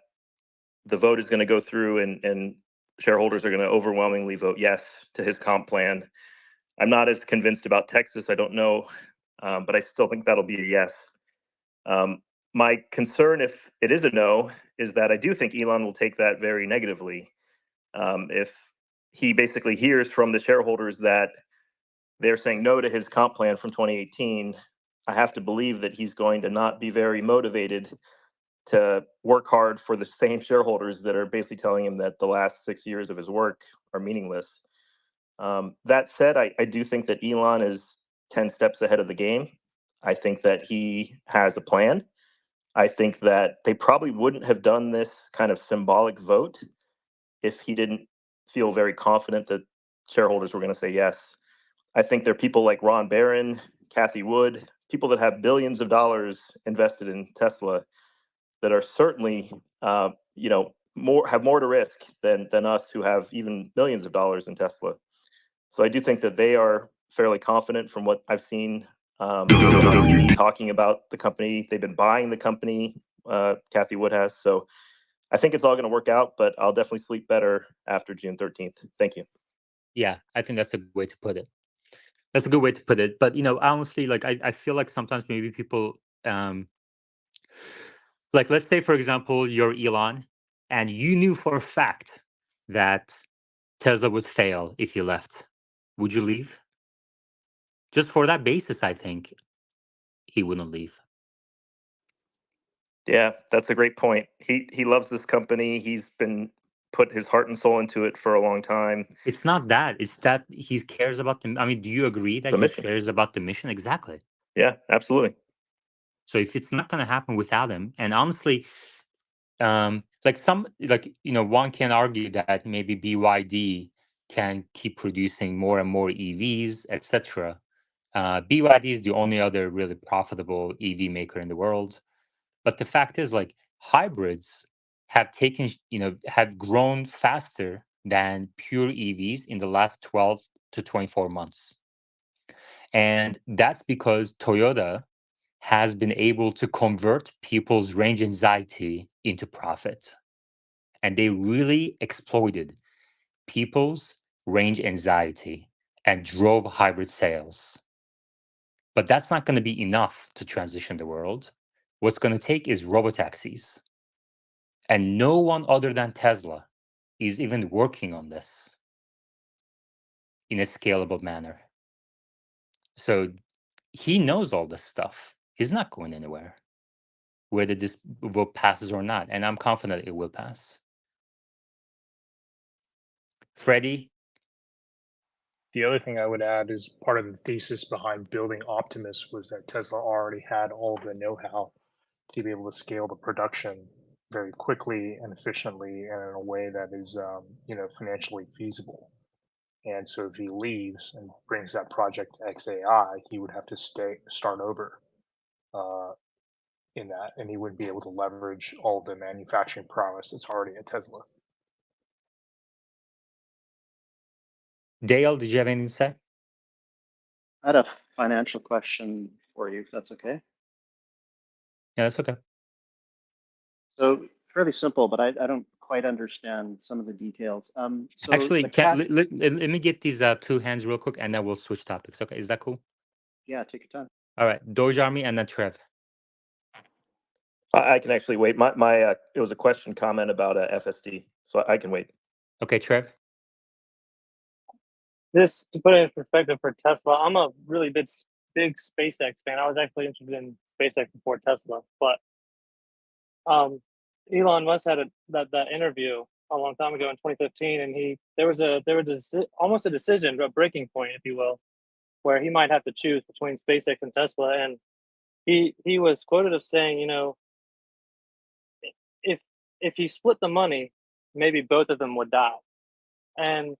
the vote is going to go through and shareholders are going to overwhelmingly vote yes to his comp plan. I'm not as convinced about Texas. I don't know, but I still think that'll be a yes. My concern, if it is a no, is that I do think Elon will take that very negatively. If he basically hears from the shareholders that they're saying no to his comp plan from 2018, I have to believe that he's going to not be very motivated to work hard for the same shareholders that are basically telling him that the last 6 years of his work are meaningless. That said, I do think that Elon is 10 steps ahead of the game. I think that he has a plan. I think that they probably wouldn't have done this kind of symbolic vote if he didn't feel very confident that shareholders were going to say yes. I think there are people like Ron Barron, Kathy Wood, people that have billions of dollars invested in Tesla that are certainly, have more to risk than us who have even millions of dollars in Tesla. So I do think that they are fairly confident from what I've seen on TV talking about the company. They've been buying the company. Kathy Wood has. So I think it's all going to work out, but I'll definitely sleep better after June 13th. Thank you. Yeah, I think that's a good way to put it. That's a good way to put it. But honestly, like I feel like sometimes maybe people like, let's say for example you're Elon and you knew for a fact that Tesla would fail if you left. Would you leave? Just for that basis, I think he wouldn't leave. Yeah, that's a great point. He loves this company. He's been put his heart and soul into it for a long time. It's not that. It's that he cares about the. I mean, do you agree that The he mission. cares about the mission? Exactly. Yeah, absolutely. So if it's not going to happen without him, and honestly, one can argue that maybe BYD can keep producing more and more EVs, etc. BYD is the only other really profitable EV maker in the world. But the fact is, like, hybrids have grown faster than pure EVs in the last 12 to 24 months. And that's because Toyota has been able to convert people's range anxiety into profit. And they really exploited people's range anxiety and drove hybrid sales. But that's not going to be enough to transition the world. What's going to take is robotaxis. And no one other than Tesla is even working on this in a scalable manner. So he knows all this stuff. He's not going anywhere, whether this vote passes or not. And I'm confident it will pass. Freddie? The other thing I would add is part of the thesis behind building Optimus was that Tesla already had all of the know-how to be able to scale the production very quickly and efficiently and in a way that is, financially feasible. And so if he leaves and brings that project to XAI, he would have to start over uh, in that, and he wouldn't be able to leverage all the manufacturing prowess that's already at Tesla. Dale, did you have anything to say? I had a financial question for you, if that's okay. Yeah, that's okay. So fairly simple, but I don't quite understand some of the details. So Actually, the cat, let me get these two hands real quick, and then we'll switch topics. Okay, is that cool? yeah, take your time. All right, Doge Army and then Trev. I can actually wait. It was a question comment about FSD, so I can wait. Okay, Trev. This, to put it in perspective for Tesla, I'm a really big SpaceX fan. I was actually interested in SpaceX before Tesla, but Elon Musk had that interview a long time ago in 2015, and there was almost a decision, a breaking point, if you will, where he might have to choose between SpaceX and Tesla, and he was quoted as saying, if if he split the money, maybe both of them would die. And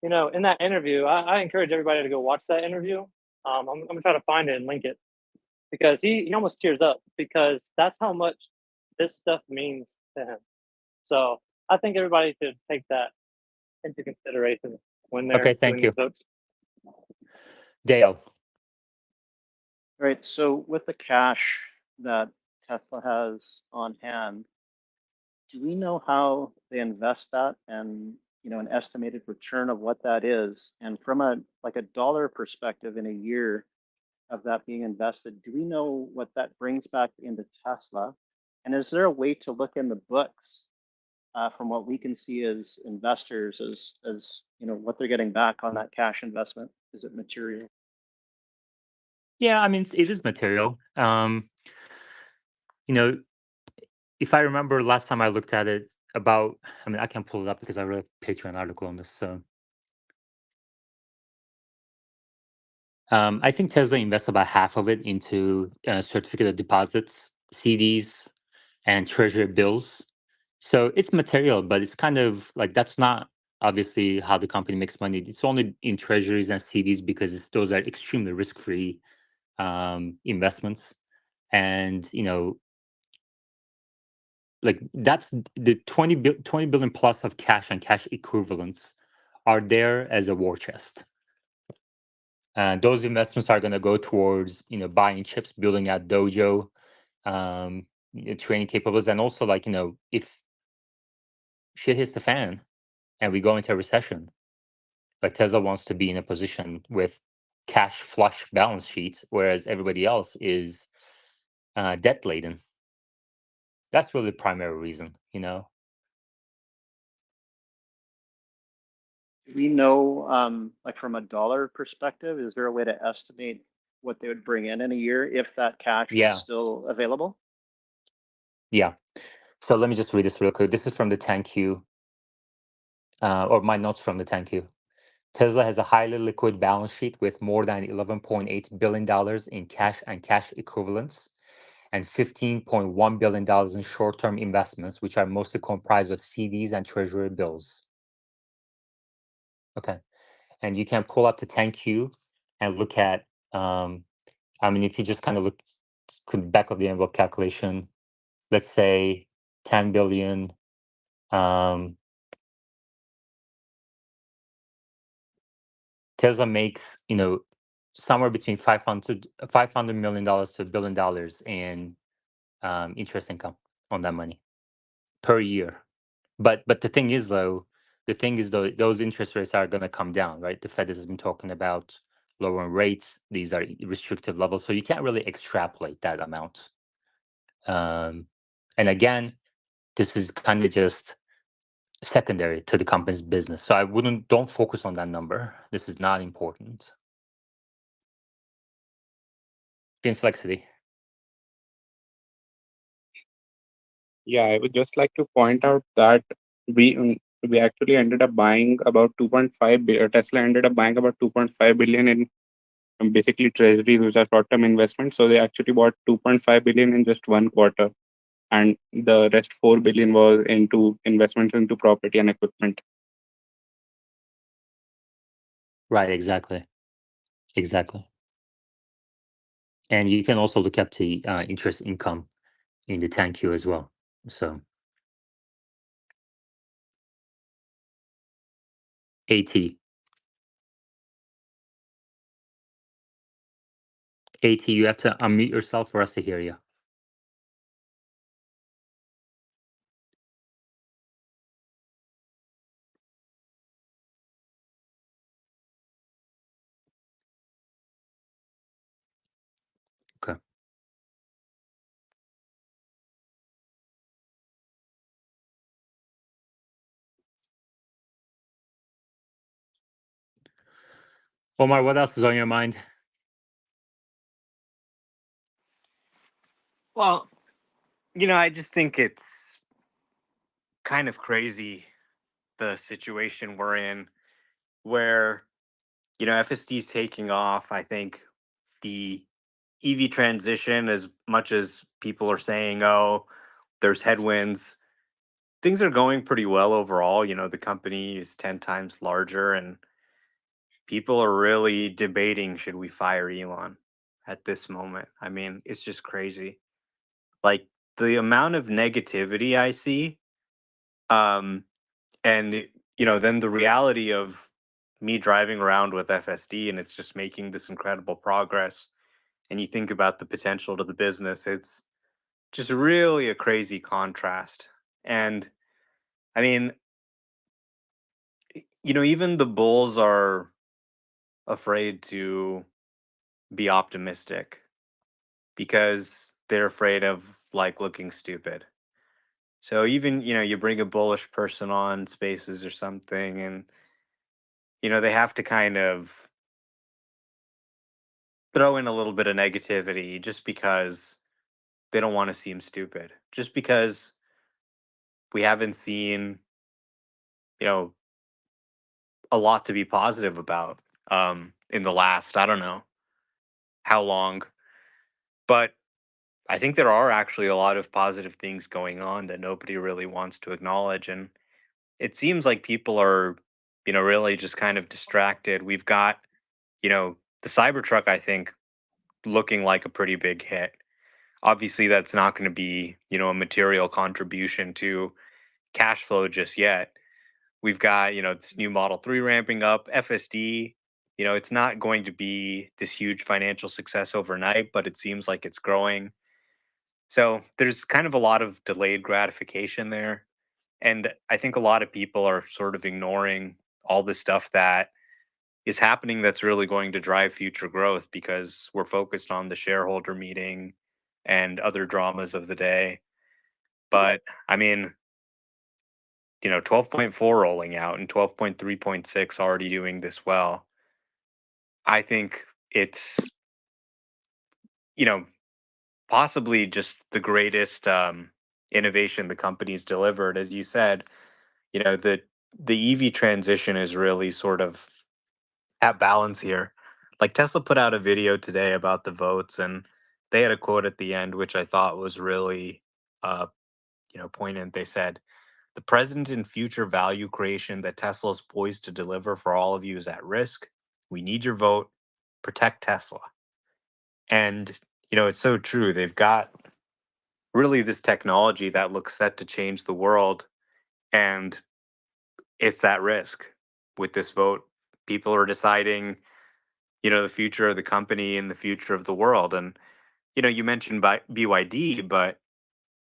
in that interview, I encourage everybody to go watch that interview. I'm gonna try to find it and link it because he almost tears up because that's how much this stuff means to him. So I think everybody should take that into consideration when they're Okay, thank doing you, these votes. Dale. Right. So with the cash that Tesla has on hand, do we know how they invest that and an estimated return of what that is? And from a dollar perspective in a year of that being invested, do we know what that brings back into Tesla? And is there a way to look in the books from what we can see as investors as what they're getting back on that cash investment? Is it material? Yeah, I mean it is material. You know, if I remember last time I looked at it, I mean I can pull it up because I wrote a Patreon article on this. So I think Tesla invests about half of it into certificate of deposits, CDs, and treasury bills. So it's material, but it's kind of like that's not obviously how the company makes money. It's only in treasuries and CDs because those are extremely risk-free investments. And like that's the 20 billion plus of cash and cash equivalents are there as a war chest. And those investments are going to go towards buying chips, building out dojo, training capabilities, and also like if shit hits the fan and we go into a recession, like Tesla wants to be in a position with cash flush balance sheets, whereas everybody else is debt laden. That's really the primary reason. Do we know, like from a dollar perspective, is there a way to estimate what they would bring in a year if that cash is Yeah, still available? yeah. So let me just read this real quick. This is from the 10Q, or my notes from the 10Q. Tesla has a highly liquid balance sheet with more than $11.8 billion in cash and cash equivalents and $15.1 billion in short-term investments, which are mostly comprised of CDs and treasury bills. Okay. And you can pull up the 10Q and look at, I mean, if you just kind of look back of the envelope calculation, let's say 10 billion, Tesla makes, somewhere between $500 million to $1 billion in interest income on that money per year. But the thing is though, those interest rates are going to come down, right? The Fed has been talking about lowering rates. These are restrictive levels, so you can't really extrapolate that amount. And again, this is kind of just secondary to the company's business. So don't focus on that number. This is not important. Inflexity. Yeah, I would just like to point out that we we actually ended up buying about 2.5 billion. Tesla ended up buying about 2.5 billion in basically treasuries, which are short-term investments. So they actually bought 2.5 billion in just one quarter, and the rest 4 billion was into investments into property and equipment. Right, exactly. And you can also look up the interest income in the 10Q as well. So AT. You have to unmute yourself for us to hear you. Omar, what else is on your mind? Well, I just think it's kind of crazy the situation we're in where, FSD is taking off. I think the EV transition, as much as people are saying, oh, there's headwinds, things are going pretty well overall. The company is 10 times larger, and people are really debating, should we fire Elon at this moment? I mean, it's just crazy. Like, the amount of negativity I see, um, and then the reality of me driving around with FSD, and it's just making this incredible progress. And you think about the potential to the business, it's just really a crazy contrast. And I mean, even the bulls are afraid to be optimistic because they're afraid of like looking stupid. So even, you bring a bullish person on spaces or something, and they have to kind of throw in a little bit of negativity just because they don't want to seem stupid. Just because we haven't seen, you know, a lot to be positive about in the last, I don't know how long. But I think there are actually a lot of positive things going on that nobody really wants to acknowledge. And it seems like people are, really just kind of distracted. We've got, the Cybertruck, I think, looking like a pretty big hit. Obviously, that's not going to be, a material contribution to cash flow just yet. We've got, this new Model 3 ramping up, FSD. It's not going to be this huge financial success overnight, but it seems like it's growing. So there's kind of a lot of delayed gratification there. And I think a lot of people are sort of ignoring all the stuff that is happening that's really going to drive future growth because we're focused on the shareholder meeting and other dramas of the day. But I mean, 12.4 rolling out and 12.3.6 already doing this well. I think it's, you know, possibly just the greatest innovation the company's delivered. As you said, the EV transition is really sort of at balance here. Like Tesla put out a video today about the votes, and they had a quote at the end which I thought was really, uh, poignant. They said, "The present and future value creation that Tesla is poised to deliver for all of you is at risk. We need your vote. Protect Tesla." And it's so true. They've got really this technology that looks set to change the world, and it's at risk with this vote. People are deciding, the future of the company and the future of the world. And you mentioned BYD, but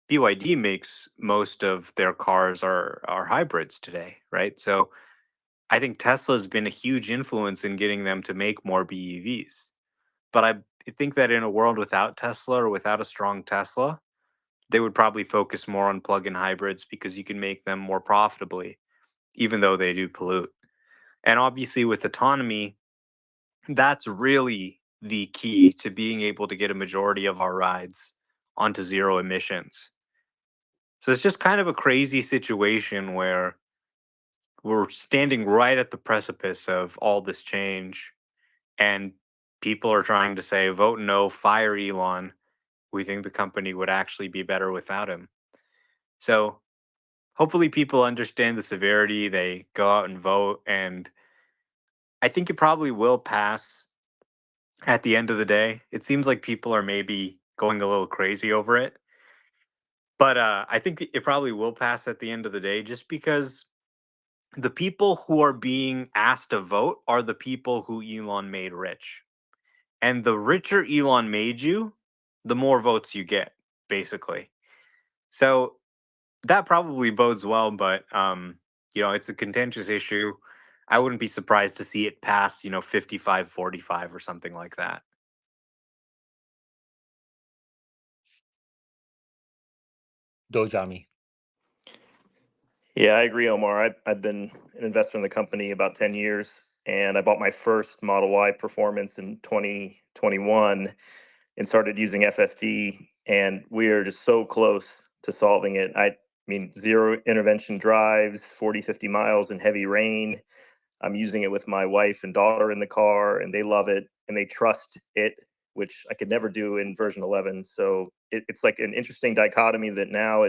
BYD makes most of their cars are hybrids today, right? So I think Tesla's been a huge influence in getting them to make more BEVs. But I think that in a world without Tesla or without a strong Tesla, they would probably focus more on plug-in hybrids because you can make them more profitably, even though they do pollute. And obviously with autonomy, that's really the key to being able to get a majority of our rides onto zero emissions. So it's just kind of a crazy situation where we're standing right at the precipice of all this change, and people are trying to say, vote no, fire Elon. We think the company would actually be better without him. So hopefully people understand the severity, they go out and vote, and I think it probably will pass at the end of the day. It seems like people are maybe going a little crazy over it. But I think it probably will pass at the end of the day just because the people who are being asked to vote are the people who Elon made rich. And the richer Elon made you, the more votes you get, basically. So that probably bodes well, but it's a contentious issue. I wouldn't be surprised to see it pass, 55-45 or something like that. Dojami. Yeah, I agree, Omar. I've been an investor in the company about 10 years, and I bought my first Model Y Performance in 2021 and started using FSD, and we are just so close to solving it. I mean, zero intervention drives, 40, 50 miles in heavy rain. I'm using it with my wife and daughter in the car, and they love it and they trust it, which I could never do in version 11. So it's like an interesting dichotomy that now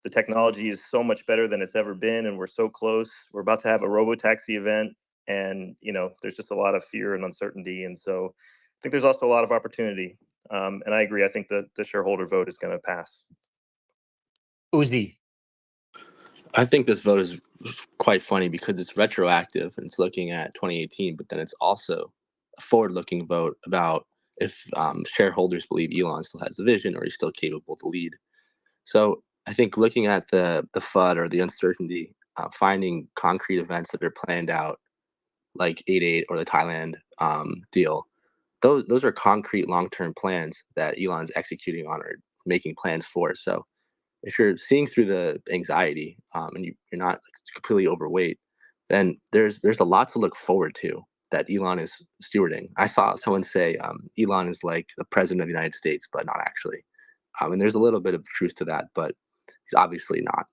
the technology is so much better than it's ever been, and we're so close. We're about to have a robotaxi event, and there's just a lot of fear and uncertainty, and so I think there's also a lot of opportunity. And I agree. I think the shareholder vote is going to pass. Uzi. I think this vote is quite funny because it's retroactive and it's looking at 2018, but then it's also a forward-looking vote about if shareholders believe Elon still has the vision or he's still capable to lead. So I think looking at the FUD or the uncertainty, finding concrete events that are planned out, like 8.8 or the Thailand deal, those are concrete long-term plans that Elon's executing on or making plans for. So if you're seeing through the anxiety and you're not completely overweight, then there's a lot to look forward to that Elon is stewarding. I saw someone say Elon is like the president of the United States, but not actually. And there's a little bit of truth to that, but he's obviously not.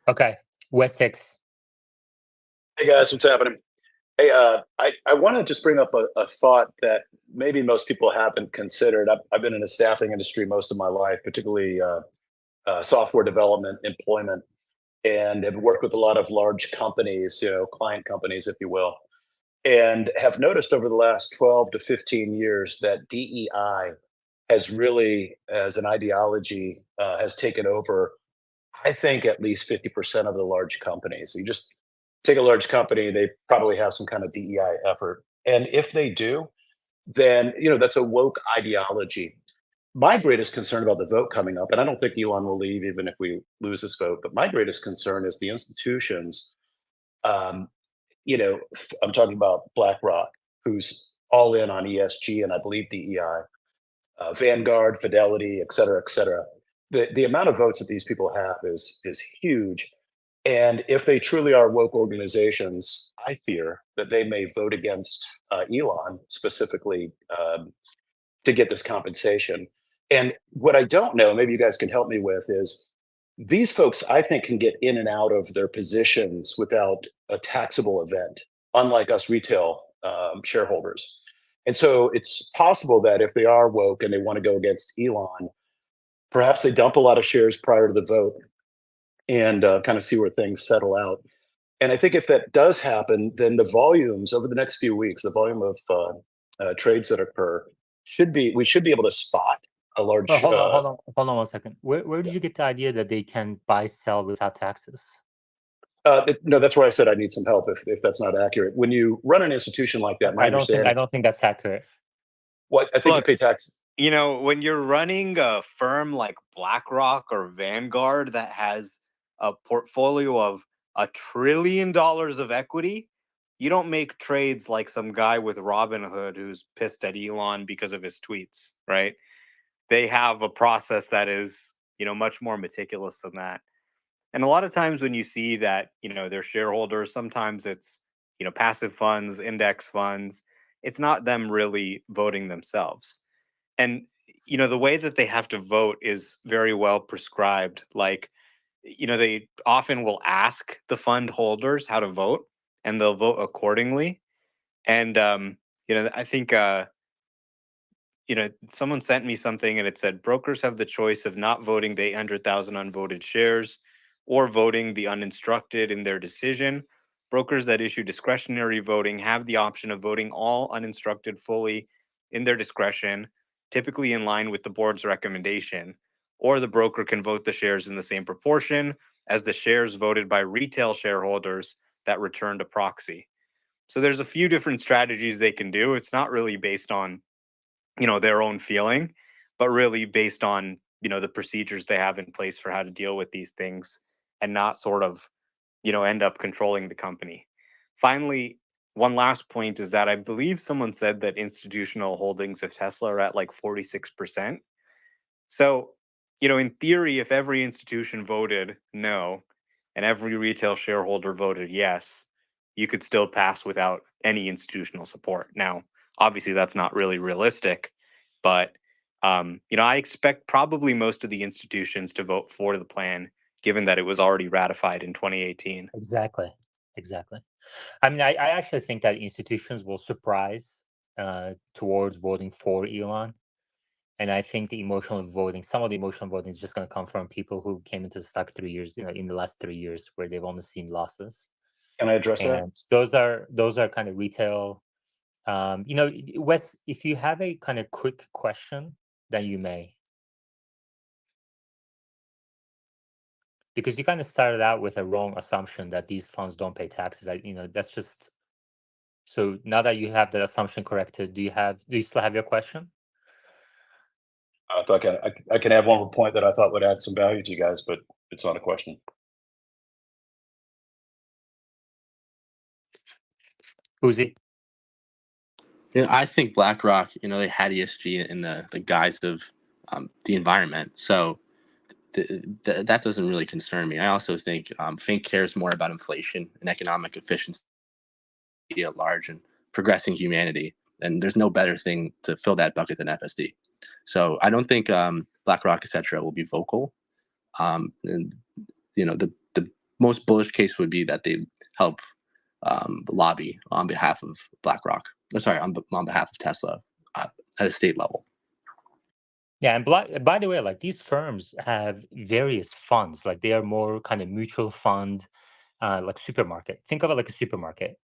Okay. Wessex. Hey guys, what's happening? Hey, I want to just bring up a thought that maybe most people haven't considered. I've been in the staffing industry most of my life, particularly software development, employment, and have worked with a lot of large companies, client companies, if you will, and have noticed over the last 12 to 15 years that DEI has really, as an ideology, has taken over, I think, at least 50% of the large companies. So you just take a large company, they probably have some kind of DEI effort. And if they do, then that's a woke ideology. My greatest concern about the vote coming up, and I don't think Elon will leave even if we lose this vote, but my greatest concern is the institutions. Um, I'm talking about BlackRock, who's all in on ESG and I believe DEI, Vanguard, Fidelity, et cetera, et cetera. The amount of votes that these people have is huge. And if they truly are woke organizations, I fear that they may vote against Elon specifically to get this compensation. And what I don't know, maybe you guys can help me with, is these folks, I think, can get in and out of their positions without a taxable event, unlike us retail shareholders. And so it's possible that if they are woke and they want to go against Elon, perhaps they dump a lot of shares prior to the vote and kind of see where things settle out. And I think if that does happen, then the volumes over the next few weeks, the volume of trades that occur we should be able to spot a Oh, large. hold on 1 second. Where did you get the idea that they can buy, sell without taxes? No, that's where I said I need some help if that's not accurate. When you run an institution like that, my I understanding. don't think that's accurate. What I think Look, you pay tax. When you're running a firm like BlackRock or Vanguard that has a portfolio of $1 trillion of equity, you don't make trades like some guy with Robinhood who's pissed at Elon because of his tweets, right? They have a process that is, much more meticulous than that. And a lot of times when you see that, their shareholders, sometimes it's, passive funds, index funds, it's not them really voting themselves. And the way that they have to vote is very well prescribed. Like, they often will ask the fund holders how to vote and they'll vote accordingly. And I think someone sent me something and it said brokers have the choice of not voting the 800,000 unvoted shares or voting the uninstructed in their decision. Brokers that issue discretionary voting have the option of voting all uninstructed fully in their discretion, typically in line with the board's recommendation, or the broker can vote the shares in the same proportion as the shares voted by retail shareholders that returned a proxy. So there's a few different strategies they can do. It's not really based on their own feeling, but really based on the procedures they have in place for how to deal with these things and not sort of end up controlling the company. Finally, one last point is that I believe someone said that institutional holdings of Tesla are at like 46%. So in theory, if every institution voted no and every retail shareholder voted yes, you could still pass without any institutional support. Now, obviously, that's not really realistic, but I expect probably most of the institutions to vote for the plan, given that it was already ratified in 2018. Exactly. Exactly. I mean, I actually think that institutions will surprise towards voting for Elon. And I think some of the emotional voting is just going to come from people who came into the stock 3 years, in the last 3 years, where they've only seen losses. Can I address that? And those are kind of retail. Wes, if you have a kind of quick question, then you may, because you kind of started out with a wrong assumption that these funds don't pay taxes. That's just so. Now that you have that assumption corrected, do you still have your question? I thought I can add one more point that I thought would add some value to you guys, but it's not a question. Uzi? Yeah, I think BlackRock, they had ESG in the guise of the environment. So that doesn't really concern me. I also think Fink cares more about inflation and economic efficiency at large and progressing humanity. And there's no better thing to fill that bucket than FSD. So I don't think BlackRock, etc., will be vocal. And the most bullish case would be that they help lobby on behalf of BlackRock. Sorry, on behalf of Tesla at a state level. Yeah, and by the way, like these firms have various funds. Like they are more kind of mutual fund, like supermarket. Think of it like a supermarket,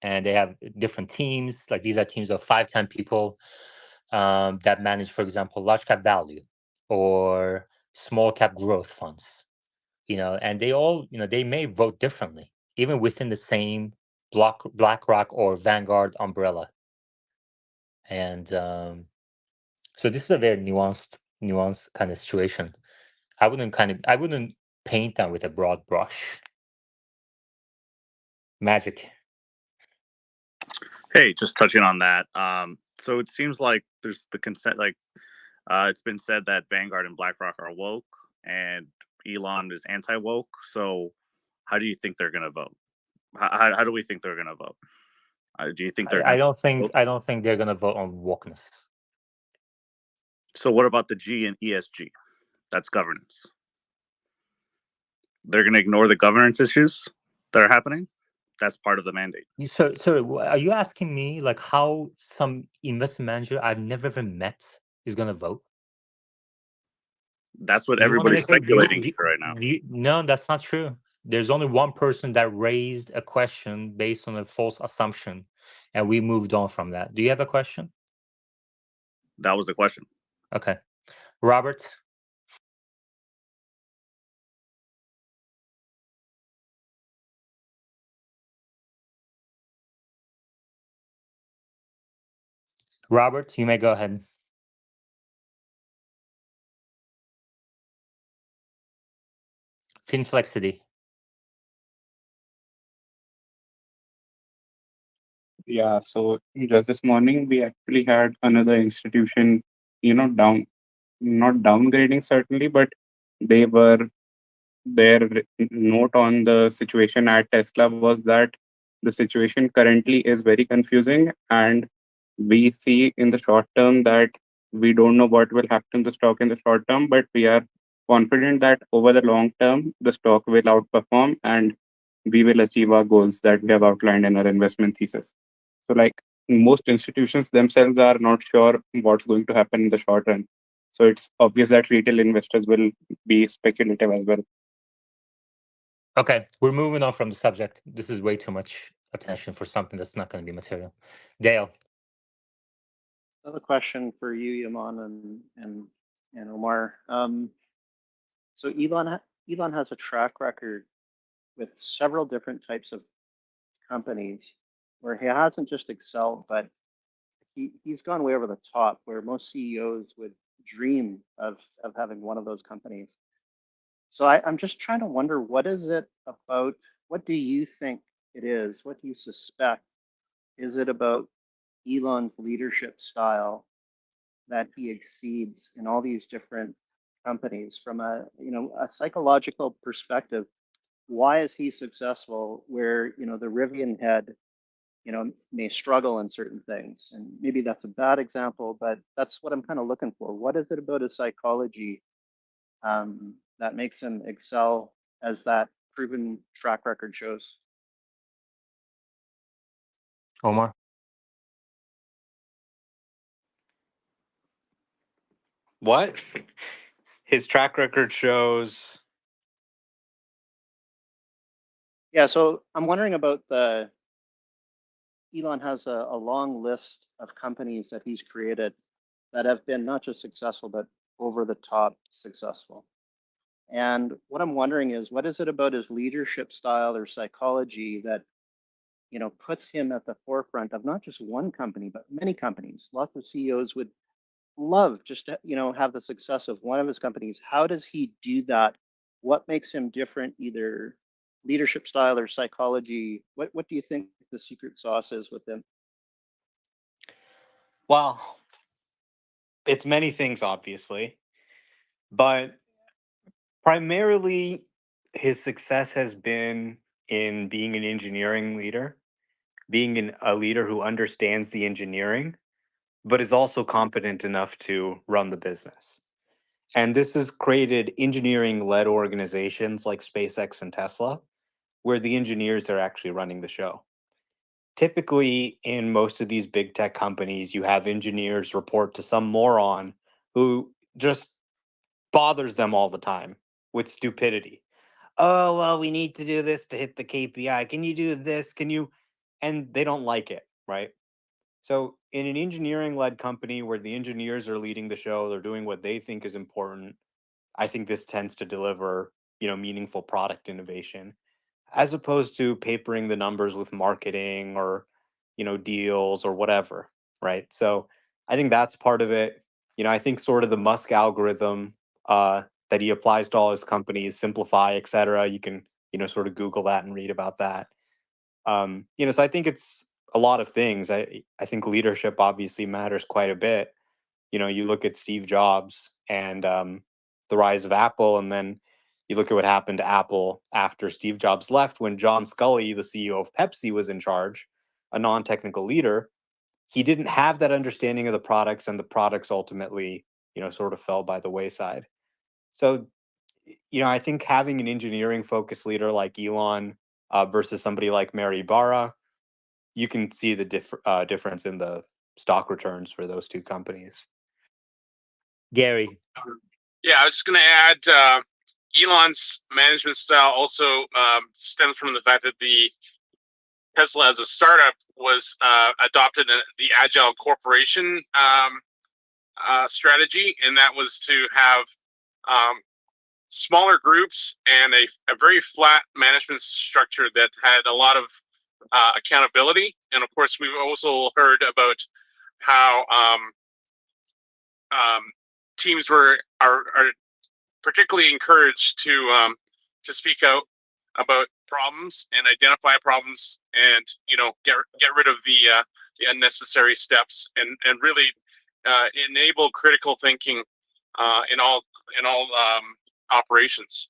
and they have different teams. Like these are teams of 5, 10 people that manage, for example, large cap value or small cap growth funds. And they all, they may vote differently, even within the same BlackRock or Vanguard umbrella. And so this is a very nuanced kind of situation. I wouldn't paint them with a broad brush. Magic. Hey, just touching on that. So it seems like there's the consent, like it's been said that Vanguard and BlackRock are woke, and Elon is anti-woke. So how do you think they're going to vote? How do we think they're going to vote? Do you think they're I going I don't think they're gonna vote on wokeness. So what about the G and ESG? That's governance. They're going to ignore the governance issues that are happening. That's part of the mandate. So are you asking me like how some investment manager I've never even met is gonna vote? That's what Do you want to everybody's make a speculating here right now. No, that's not true. There's only one person that raised a question based on a false assumption, and we moved on from that. Do you have a question? That was the question. Okay, Robert. Robert, you may go ahead. Finflexity. Yeah, so just this morning we actually had another institution, not downgrading certainly, but they were their note on the situation at Tesla was that the situation currently is very confusing, and we see in the short term that we don't know what will happen to the stock in the short term, but we are confident that over the long term, the stock will outperform and we will achieve our goals that we have outlined in our investment thesis. So, like most institutions themselves are not sure what's going to happen in the short run. So, it's obvious that retail investors will be speculative as well. Okay, we're moving on from the subject. This is way too much attention for something that's not going to be material. Dale. I have a question for you, Yaman and Omar. So Elon has a track record with several different types of companies where he hasn't just excelled, but he's gone way over the top where most CEOs would dream of having one of those companies. So I'm just trying to wonder, what is it about, what do you think it is? What do you suspect? Is it about Elon's leadership style that he exceeds in all these different companies from a psychological perspective? why is he successful where, the Rivian head, may struggle in certain things? And maybe that's a bad example, but that's what I'm kind of looking for. What is it about his psychology that makes him excel as that proven track record shows? Omar? What? His track record shows. Yeah, so I'm wondering about Elon has a long list of companies that he's created that have been not just successful, but over the top successful. And what I'm wondering is, what is it about his leadership style or psychology that, puts him at the forefront of not just one company, but many companies? Lots of CEOs would love just to, have the success of one of his companies. How does he do that? What makes him different, either leadership style or psychology? What do you think the secret sauce is with him? Well, it's many things, obviously, but primarily his success has been in being an engineering leader, being a leader who understands the engineering, but is also competent enough to run the business. And this has created engineering led organizations like SpaceX and Tesla, where the engineers are actually running the show. Typically, in most of these big tech companies, you have engineers report to some moron who just bothers them all the time with stupidity. Oh, well, we need to do this to hit the KPI. Can you do this? Can you? And they don't like it, right? So, in an engineering led company where the engineers are leading the show, they're doing what they think is important. I think this tends to deliver, meaningful product innovation as opposed to papering the numbers with marketing or, deals or whatever, right? So, I think that's part of it. I think sort of the Musk algorithm that he applies to all his companies, simplify, et cetera. You can, sort of Google that and read about that. So I think it's a lot of things. I think leadership obviously matters quite a bit. You look at Steve Jobs and the rise of Apple, and then you look at what happened to Apple after Steve Jobs left when John Scully, the CEO of Pepsi, was in charge, a non-technical leader. He didn't have that understanding of the products, and the products ultimately, sort of fell by the wayside. So, I think having an engineering focused leader like Elon versus somebody like Mary Barra, you can see the difference in the stock returns for those two companies. Gary? Yeah, I was just going to add Elon's management style also stems from the fact that the Tesla as a startup was adopted the agile corporation strategy, and that was to have smaller groups and a very flat management structure that had a lot of accountability. And of course, we've also heard about how teams are particularly encouraged to speak out about problems and identify problems, and get rid of the unnecessary steps, and really enable critical thinking in all operations.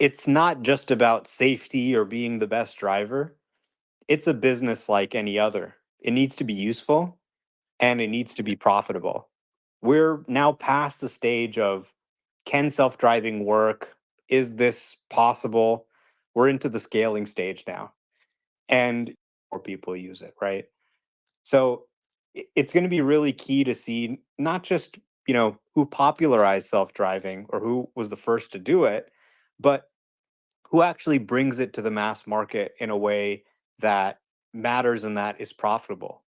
it's not just about safety or being the best driver. It's a business like any other. It needs to be useful and it needs to be profitable. We're now past the stage of, can self-driving work? Is this possible? We're into the scaling stage now, and more people use it, right? So it's going to be really key to see not just, who popularized self-driving or who was the first to do it, but who actually brings it to the mass market in a way that matters and that is profitable.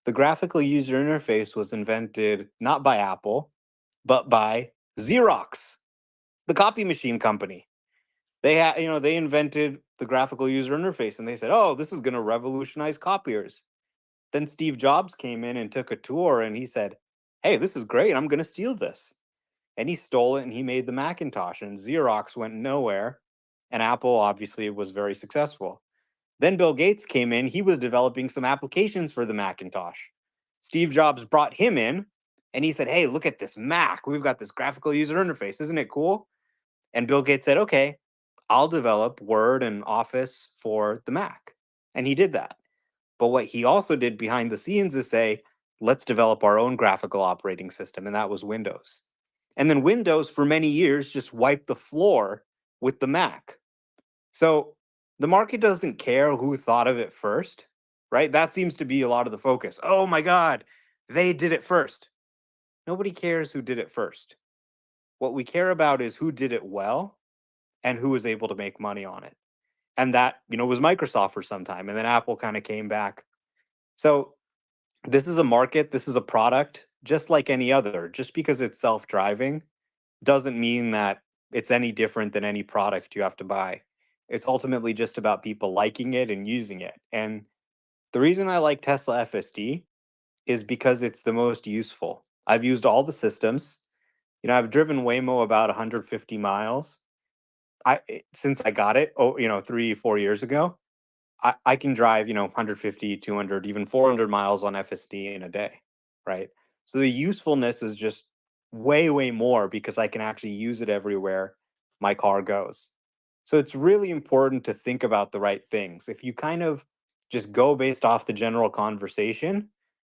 The graphical user interface was invented not by Apple, but by Xerox, the copy machine company. They invented the graphical user interface and they said, "Oh, this is going to revolutionize copiers." Then Steve Jobs came in and took a tour and he said, "Hey, this is great. I'm going to steal this." And he stole it and he made the Macintosh, and Xerox went nowhere, and Apple obviously was very successful. Then Bill Gates came in, he was developing some applications for the Macintosh. Steve Jobs brought him in and he said, "Hey, look at this Mac. We've got this graphical user interface. Isn't it cool?" And Bill Gates said, "Okay, I'll develop Word and Office for the Mac." And he did that. But what he also did behind the scenes is say, let's develop our own graphical operating system. And that was Windows. And then Windows for many years just wiped the floor with the Mac. So the market doesn't care who thought of it first, right? That seems to be a lot of the focus. Oh my God, they did it first. Nobody cares who did it first. What we care about is who did it well and who was able to make money on it. And that, was Microsoft for some time. And then Apple kind of came back. So this is a market, this is a product, just like any other. Just because it's self-driving doesn't mean that it's any different than any product you have to buy. It's ultimately just about people liking it and using it. And the reason I like Tesla FSD is because it's the most useful. I've used all the systems. I've driven Waymo about 150 miles. Since I got it, 3-4 years ago. I can drive, 150, 200, even 400 miles on FSD in a day, right? So the usefulness is just way, way more because I can actually use it everywhere my car goes. So it's really important to think about the right things. If you kind of just go based off the general conversation,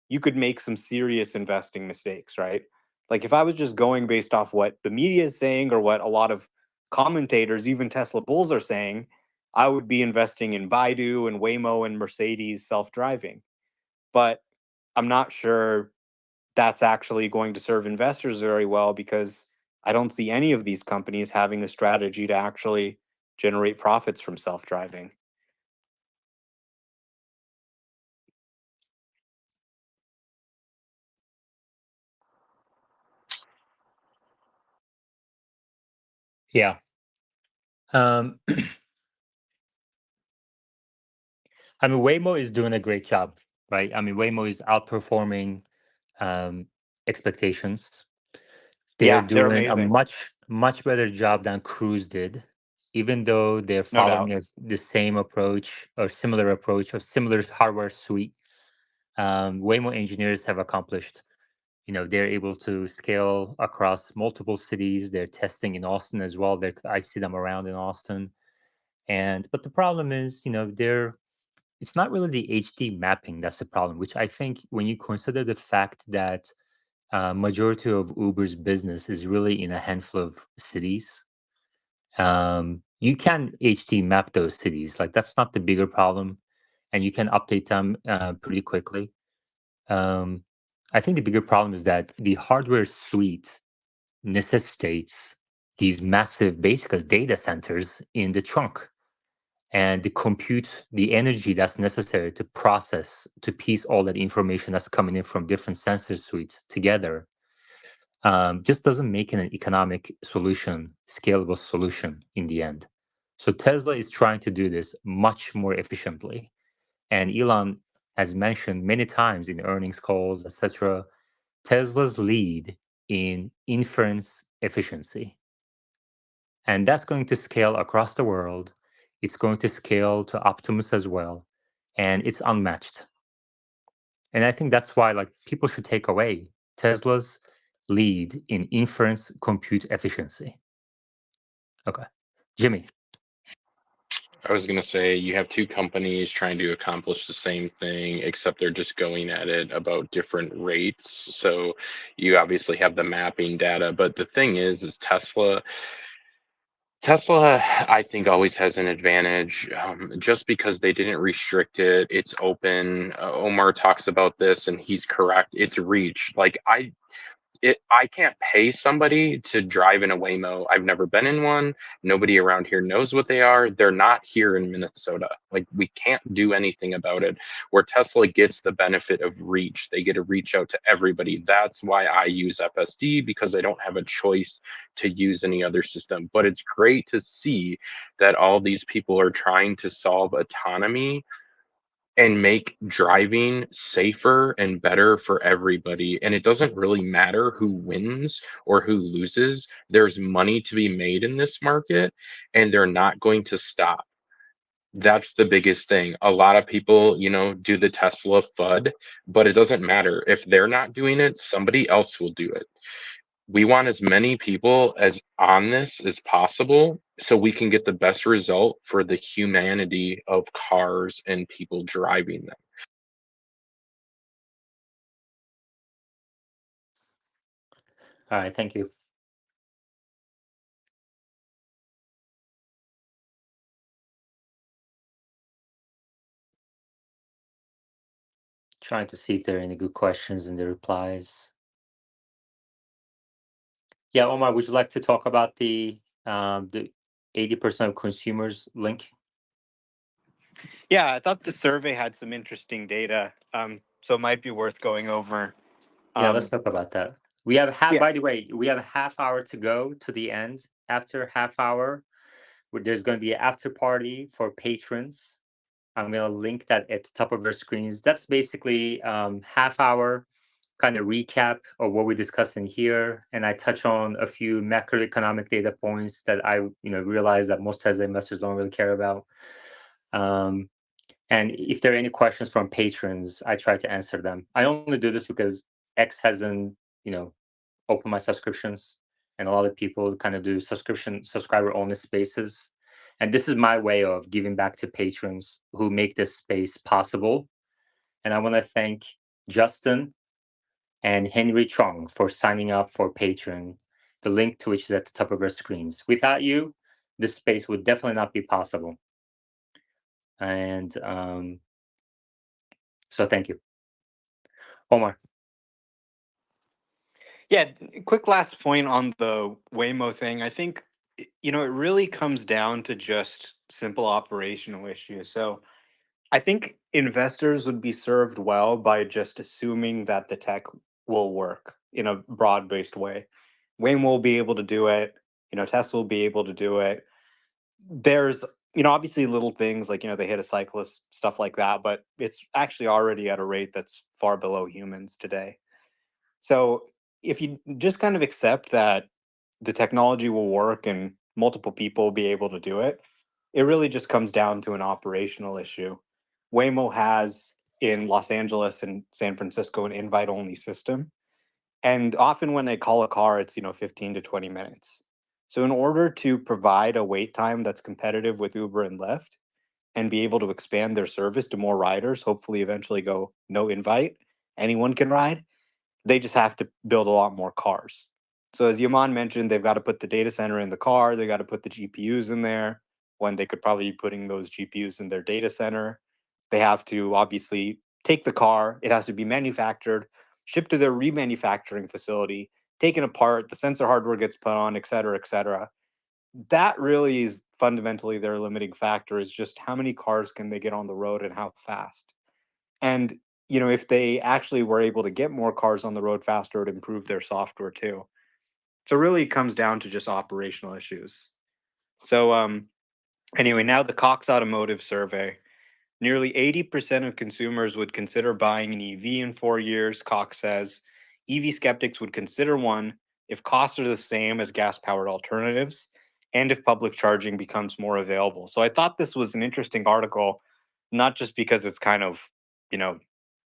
you could make some serious investing mistakes, right? Like if I was just going based off what the media is saying or what a lot of commentators, even Tesla bulls, are saying, I would be investing in Baidu and Waymo and Mercedes self-driving. But I'm not sure that's actually going to serve investors very well because I don't see any of these companies having a strategy to actually generate profits from self-driving. Yeah. Waymo is doing a great job, right? Waymo is outperforming expectations. They're Yeah, they're doing a amazing. much better job than Cruise did, even though they're No following doubt. the same approach or similar approach or similar hardware suite. Waymo engineers have accomplished. They're able to scale across multiple cities. They're testing in Austin as well. I see them around in Austin. But the problem is, it's not really the HD mapping that's the problem, which I think when you consider the fact that majority of Uber's business is really in a handful of cities, you can HD map those cities. Like that's not the bigger problem, and you can update them pretty quickly. I think the bigger problem is that the hardware suite necessitates these massive, basically data centers in the trunk, and the compute, the energy that's necessary to process, to piece all that information that's coming in from different sensor suites together, just doesn't make it an economic solution, scalable solution in the end. So Tesla is trying to do this much more efficiently. And Elon has mentioned many times in earnings calls, etc., Tesla's lead in inference efficiency. And that's going to scale across the world. It's going to scale to Optimus as well. And it's unmatched. And I think that's why people should take away Tesla's lead in inference compute efficiency. Okay. Jimmy. I was gonna say you have two companies trying to accomplish the same thing, except they're just going at it about different rates. So you obviously have the mapping data, but the thing is Tesla, I think, always has an advantage just because they didn't restrict it. It's open. Omar talks about this, and he's correct. It's reach. Like I can't pay somebody to drive in a Waymo. I've never been in one. Nobody around here knows what they are. They're not here in Minnesota. Like we can't do anything about it. Where Tesla gets the benefit of reach, they get to reach out to everybody. That's why I use FSD, because I don't have a choice to use any other system. But it's great to see that all these people are trying to solve autonomy and make driving safer and better for everybody. And it doesn't really matter who wins or who loses. There's money to be made in this market, and they're not going to stop. That's the biggest thing. A lot of people, do the Tesla FUD, but it doesn't matter. If they're not doing it, somebody else will do it. We want as many people as on this as possible so we can get the best result for the humanity of cars and people driving them. All right, thank you. Trying to see if there are any good questions in the replies. Yeah, Omar, would you like to talk about the 80% of consumers link? Yeah, I thought the survey had some interesting data, so it might be worth going over. Yeah, let's talk about that. We have Yeah. by the way, we have a half hour to go to the end. After half hour, there's going to be an after party for patrons. I'm going to link that at the top of your screens. That's basically half hour kind of recap of what we're discussing here, and I touch on a few macroeconomic data points that I realize that most Tesla investors don't really care about. And if there are any questions from patrons, I try to answer them. I only do this because X hasn't opened my subscriptions, and a lot of people kind of do subscriber only spaces. And this is my way of giving back to patrons who make this space possible. And I want to thank Justin and Henry Chong for signing up for Patreon, the link to which is at the top of your screens. Without you, this space would definitely not be possible. And so thank you. Omar. Yeah, quick last point on the Waymo thing. I think, it really comes down to just simple operational issues. So I think investors would be served well by just assuming that the tech will work in a broad-based way. Waymo will be able to do it. Tesla will be able to do it. There's, obviously little things like, they hit a cyclist, stuff like that, but it's actually already at a rate that's far below humans today. So if you just kind of accept that the technology will work and multiple people will be able to do it, it really just comes down to an operational issue. Waymo has in Los Angeles and San Francisco an invite only system. And often when they call a car, it's, 15 to 20 minutes. So in order to provide a wait time that's competitive with Uber and Lyft and be able to expand their service to more riders, hopefully eventually go no invite, anyone can ride, they just have to build a lot more cars. So as Yaman mentioned, they've got to put the data center in the car. They got to put the GPUs in there when they could probably be putting those GPUs in their data center. They have to obviously take the car. It has to be manufactured, shipped to their remanufacturing facility, taken apart. The sensor hardware gets put on, et cetera, et cetera. That really is fundamentally their limiting factor, is just how many cars can they get on the road and how fast. And if they actually were able to get more cars on the road faster, it would improve their software too. So really, it comes down to just operational issues. So anyway, now the Cox Automotive survey. Nearly 80% of consumers would consider buying an EV in 4 years, Cox says. EV skeptics would consider one if costs are the same as gas-powered alternatives and if public charging becomes more available. So I thought this was an interesting article, not just because it's kind of,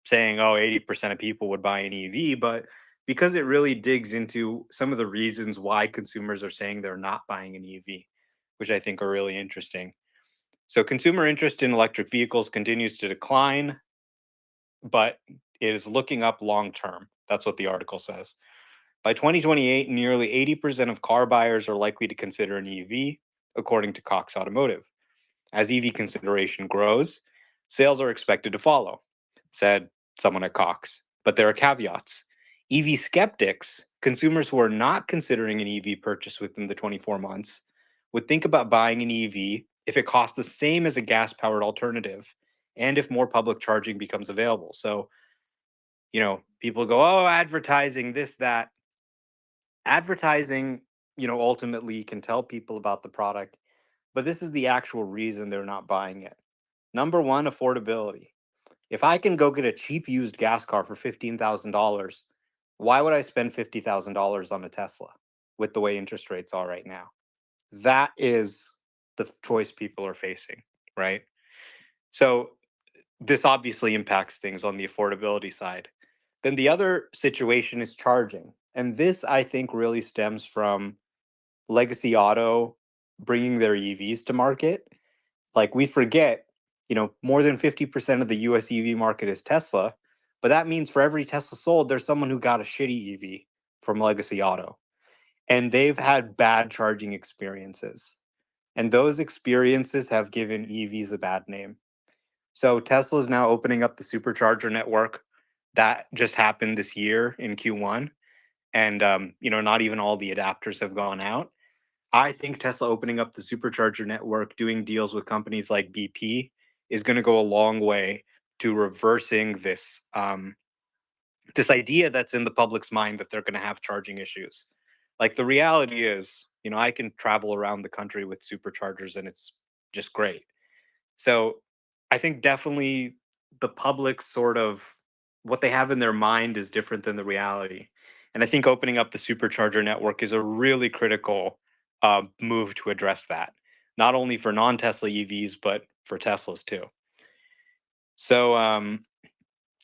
saying, oh, 80% of people would buy an EV, but because it really digs into some of the reasons why consumers are saying they're not buying an EV, which I think are really interesting. So consumer interest in electric vehicles continues to decline, but it is looking up long term. That's what the article says. By 2028, nearly 80% of car buyers are likely to consider an EV, according to Cox Automotive. As EV consideration grows, sales are expected to follow, said someone at Cox. But there are caveats. EV skeptics, consumers who are not considering an EV purchase within the 24 months, would think about buying an EV if it costs the same as a gas powered alternative and if more public charging becomes available. So, people go, oh, advertising, this, that. Advertising, ultimately can tell people about the product, but this is the actual reason they're not buying it. Number one, affordability. If I can go get a cheap used gas car for $15,000, why would I spend $50,000 on a Tesla with the way interest rates are right now? That is the choice people are facing, right? So this obviously impacts things on the affordability side. Then the other situation is charging. And this, I think, really stems from Legacy Auto bringing their EVs to market. Like we forget, more than 50% of the US EV market is Tesla, but that means for every Tesla sold, there's someone who got a shitty EV from Legacy Auto. And they've had bad charging experiences. And those experiences have given EVs a bad name. So Tesla is now opening up the supercharger network. That just happened this year in Q1. And, not even all the adapters have gone out. I think Tesla opening up the supercharger network, doing deals with companies like BP, is going to go a long way to reversing this idea that's in the public's mind that they're going to have charging issues. Like the reality is, I can travel around the country with superchargers and it's just great. So I think definitely the public sort of what they have in their mind is different than the reality. And I think opening up the supercharger network is a really critical move to address that, not only for non Tesla EVs, but for Teslas too. So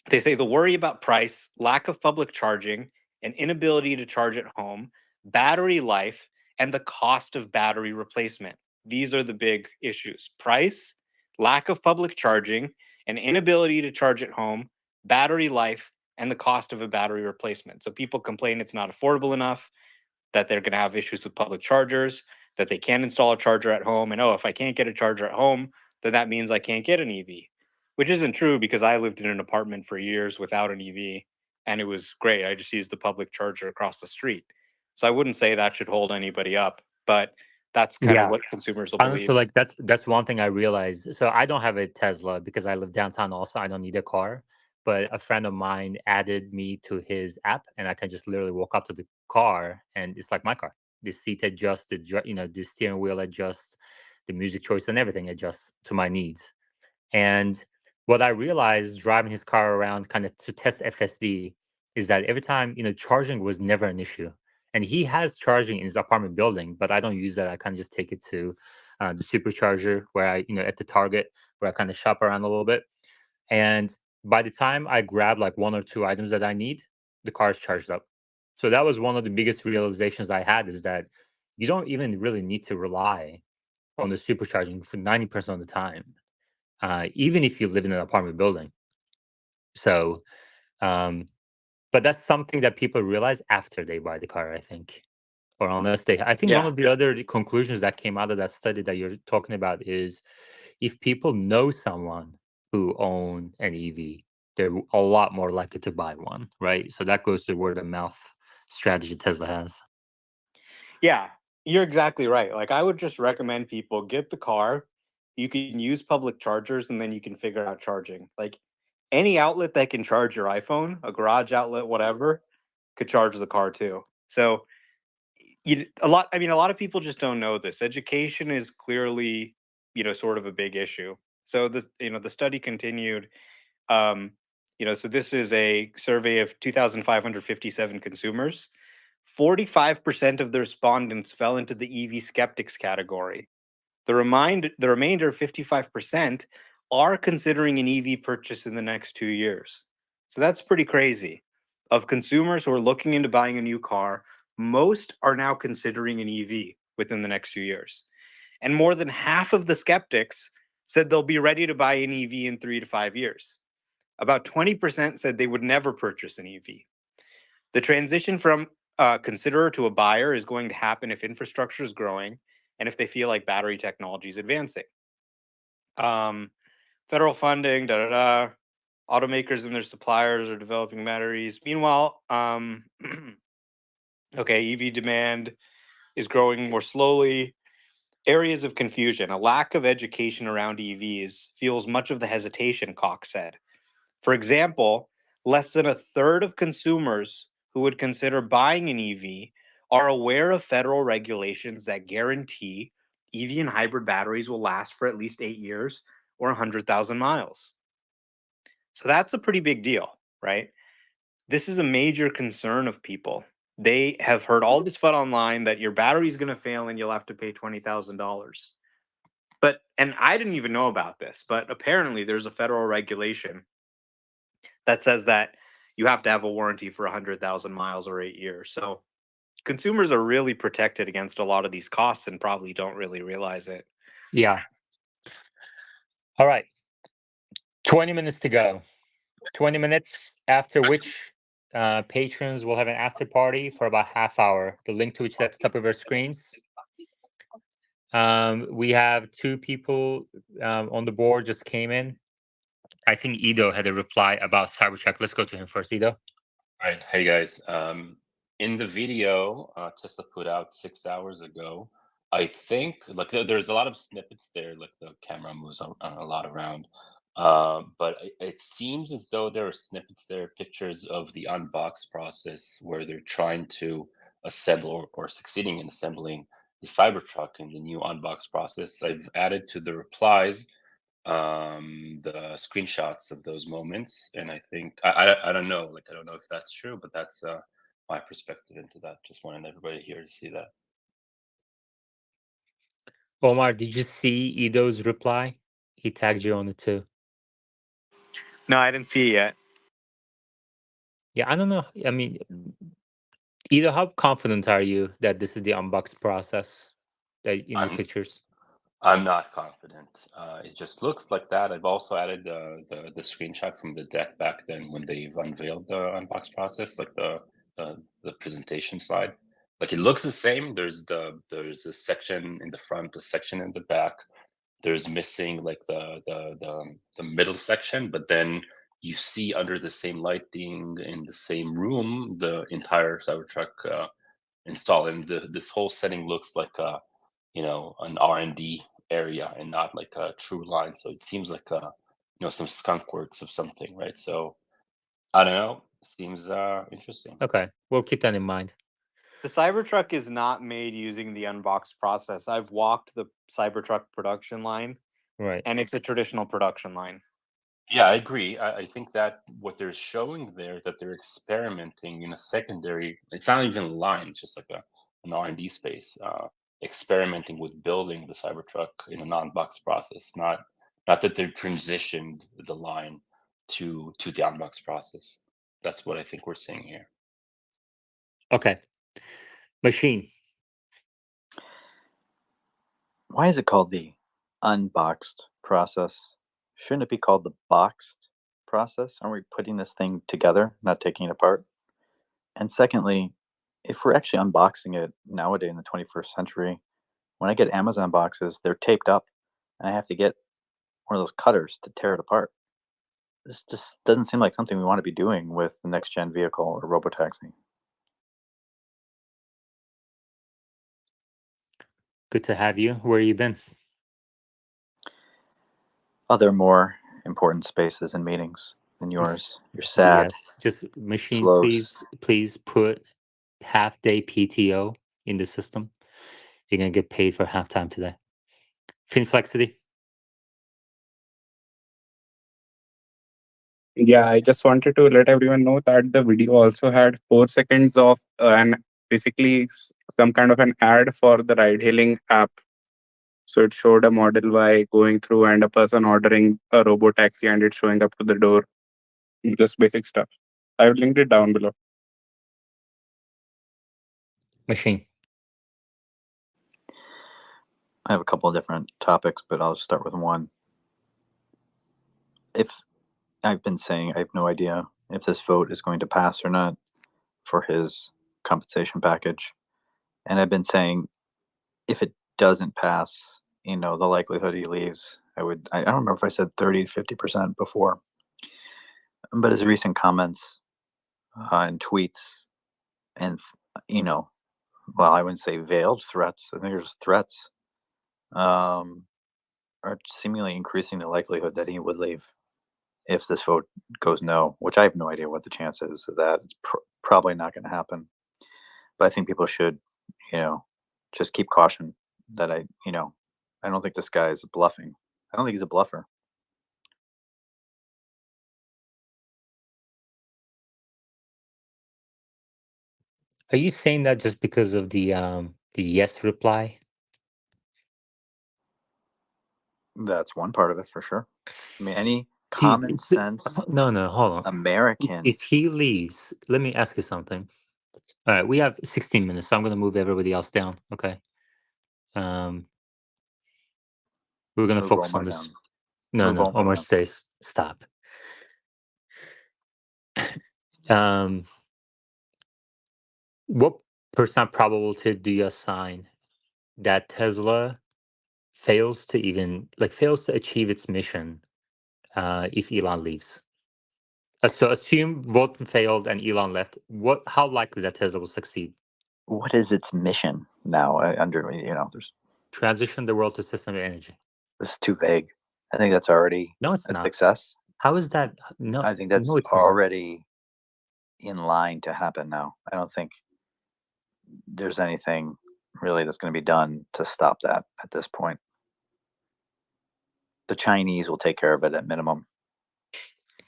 they say the worry about price, lack of public charging, and inability to charge at home, battery life, and the cost of battery replacement. These are the big issues: price, lack of public charging, and inability to charge at home, battery life, and the cost of a battery replacement. So people complain it's not affordable enough, that they're going to have issues with public chargers, that they can't install a charger at home. And if I can't get a charger at home, then that means I can't get an EV, which isn't true because I lived in an apartment for years without an EV and it was great. I just used the public charger across the street. So I wouldn't say that should hold anybody up, but that's kind of Yeah. what consumers will Honestly, believe. like that's one thing I realized. So I don't have a Tesla because I live downtown also. I don't need a car. But a friend of mine added me to his app and I can just literally walk up to the car and it's like my car. The seat adjusts, the steering wheel adjusts, the music choice and everything adjusts to my needs. And what I realized driving his car around kind of to test FSD is that every time, charging was never an issue. And he has charging in his apartment building, but I don't use that. I kind of just take it to the supercharger where at the Target where I kind of shop around a little bit. And by the time I grab like one or two items that I need, the car is charged up. So that was one of the biggest realizations I had is that you don't even really need to rely on the supercharging for 90% of the time, even if you live in an apartment building. So, um, but that's something that people realize after they buy the car, I think, or unless they. I think one Yeah. of the other conclusions that came out of that study that you're talking about is if people know someone who own an EV, they're a lot more likely to buy one, right? So that goes to word of mouth strategy Tesla has. Yeah, you're exactly right. Like I would just recommend people get the car. You can use public chargers and then you can figure out charging. Like any outlet that can charge your iPhone, a garage outlet, whatever, could charge the car too. So a lot of people just don't know this. Education is clearly, sort of a big issue. So the study continued. So this is a survey of 2,557 consumers. 45% of the respondents fell into the EV skeptics category. The remainder, 55%, are considering an EV purchase in the next 2 years. So that's pretty crazy. Of consumers who are looking into buying a new car, most are now considering an EV within the next few years. And more than half of the skeptics said they'll be ready to buy an EV in 3 to 5 years. About 20% said they would never purchase an EV. The transition from a considerer to a buyer is going to happen if infrastructure is growing and if they feel like battery technology is advancing. Federal funding, automakers and their suppliers are developing batteries. Meanwhile, EV demand is growing more slowly. Areas of confusion, a lack of education around EVs fuels much of the hesitation, Cox said. For example, less than a third of consumers who would consider buying an EV are aware of federal regulations that guarantee EV and hybrid batteries will last for at least 8 years or 100,000 miles. So that's a pretty big deal, right? This is a major concern of people. They have heard all this FUD online that your battery is going to fail and you'll have to pay $20,000. And I didn't even know about this, but apparently there's a federal regulation that says that you have to have a warranty for 100,000 miles or 8 years. So consumers are really protected against a lot of these costs and probably don't really realize it. Yeah. All right. 20 minutes to go. 20 minutes after which patrons will have an after party for about half hour. The link to which is at the top of our screens. We have 2 people on the board just came in. I think Ido had a reply about Cybertruck. Let's go to him first, Ido. All right. Hey, guys. In the video Tesla put out 6 hours ago, I think there's a lot of snippets there, like the camera moves a lot around. But it seems as though there are snippets there, pictures of the unbox process where they're trying to assemble or succeeding in assembling the Cybertruck in the new unbox process. I've added to the replies the screenshots of those moments, and I think I don't know, I don't know if that's true, but that's my perspective into that. Just wanted everybody here to see that. Omar, did you see Ido's reply? He tagged you on it too. No, I didn't see it yet. Yeah, I don't know. I mean, Ido, how confident are you that this is the unbox process that in the pictures? I'm not confident. It just looks like that. I've also added the screenshot from the deck back then when they've unveiled the unbox process, like the presentation slide. Like it looks the same. There's a section in the front, a section in the back. There's missing like the middle section, but then you see under the same lighting in the same room the entire Cybertruck installed, and this whole setting looks like an R&D area and not like a true line. So it seems like some skunk works of something, right? So I don't know. Seems interesting. Okay, we'll keep that in mind. The Cybertruck is not made using the unbox process. I've walked the Cybertruck production line, right, and it's a traditional production line. Yeah, I agree. I think that what they're showing there, that they're experimenting in a secondary, it's not even a line, it's just like an R&D space, experimenting with building the Cybertruck in a non-box process, not that they've transitioned the line to the unbox process. That's what I think we're seeing here. Okay. Machine. Why is it called the unboxed process? Shouldn't it be called the boxed process? Aren't we putting this thing together, not taking it apart? And secondly, if we're actually unboxing it nowadays in the 21st century, when I get Amazon boxes, they're taped up, and I have to get one of those cutters to tear it apart. This just doesn't seem like something we want to be doing with the next gen vehicle or robotaxi. Good to have you. Where you been? Other more important spaces and meetings than yours. You're sad. Yes. Just Machine, close. please put half-day PTO in the system. You're gonna get paid for half-time today. Finflexity. Yeah, I just wanted to let everyone know that the video also had 4 seconds of basically some kind of an ad for the ride hailing app. So it showed a Model Y going through and a person ordering a robo taxi and it showing up to the door. Just basic stuff. I've linked it down below. Machine. I have a couple of different topics, but I'll start with one. if I've been saying I have no idea if this vote is going to pass or not for his compensation package. And I've been saying if it doesn't pass, the likelihood he leaves, I don't remember if I said 30 to 50% before, but his recent comments and tweets and, well, I wouldn't say veiled threats. I think there's threats, are seemingly increasing the likelihood that he would leave if this vote goes no, which I have no idea what the chance is of that. It's probably not going to happen. But I think people should, just keep caution that I don't think this guy is bluffing. I don't think he's a bluffer. Are you saying that just because of the yes reply? That's one part of it for sure. I mean, any Dude, common sense no, hold on. American. If he leaves, let me ask you something. All right, we have 16 minutes, so I'm going to move everybody else down. Okay. We're going to focus Omar on this. down. No, Move no, Omar Omar down. stays. Stop. What percent probability do you assign that Tesla fails to achieve its mission if Elon leaves? So assume vote failed and Elon left. How likely that Tesla will succeed? What is its mission now? There's Transition the world to sustainable energy. this is too vague. I think that's already No, it's a not. success. How is that? No, I think that's no, it's not. already in line to happen now. I don't think there's anything really that's going to be done to stop that at this point. The Chinese will take care of it at minimum.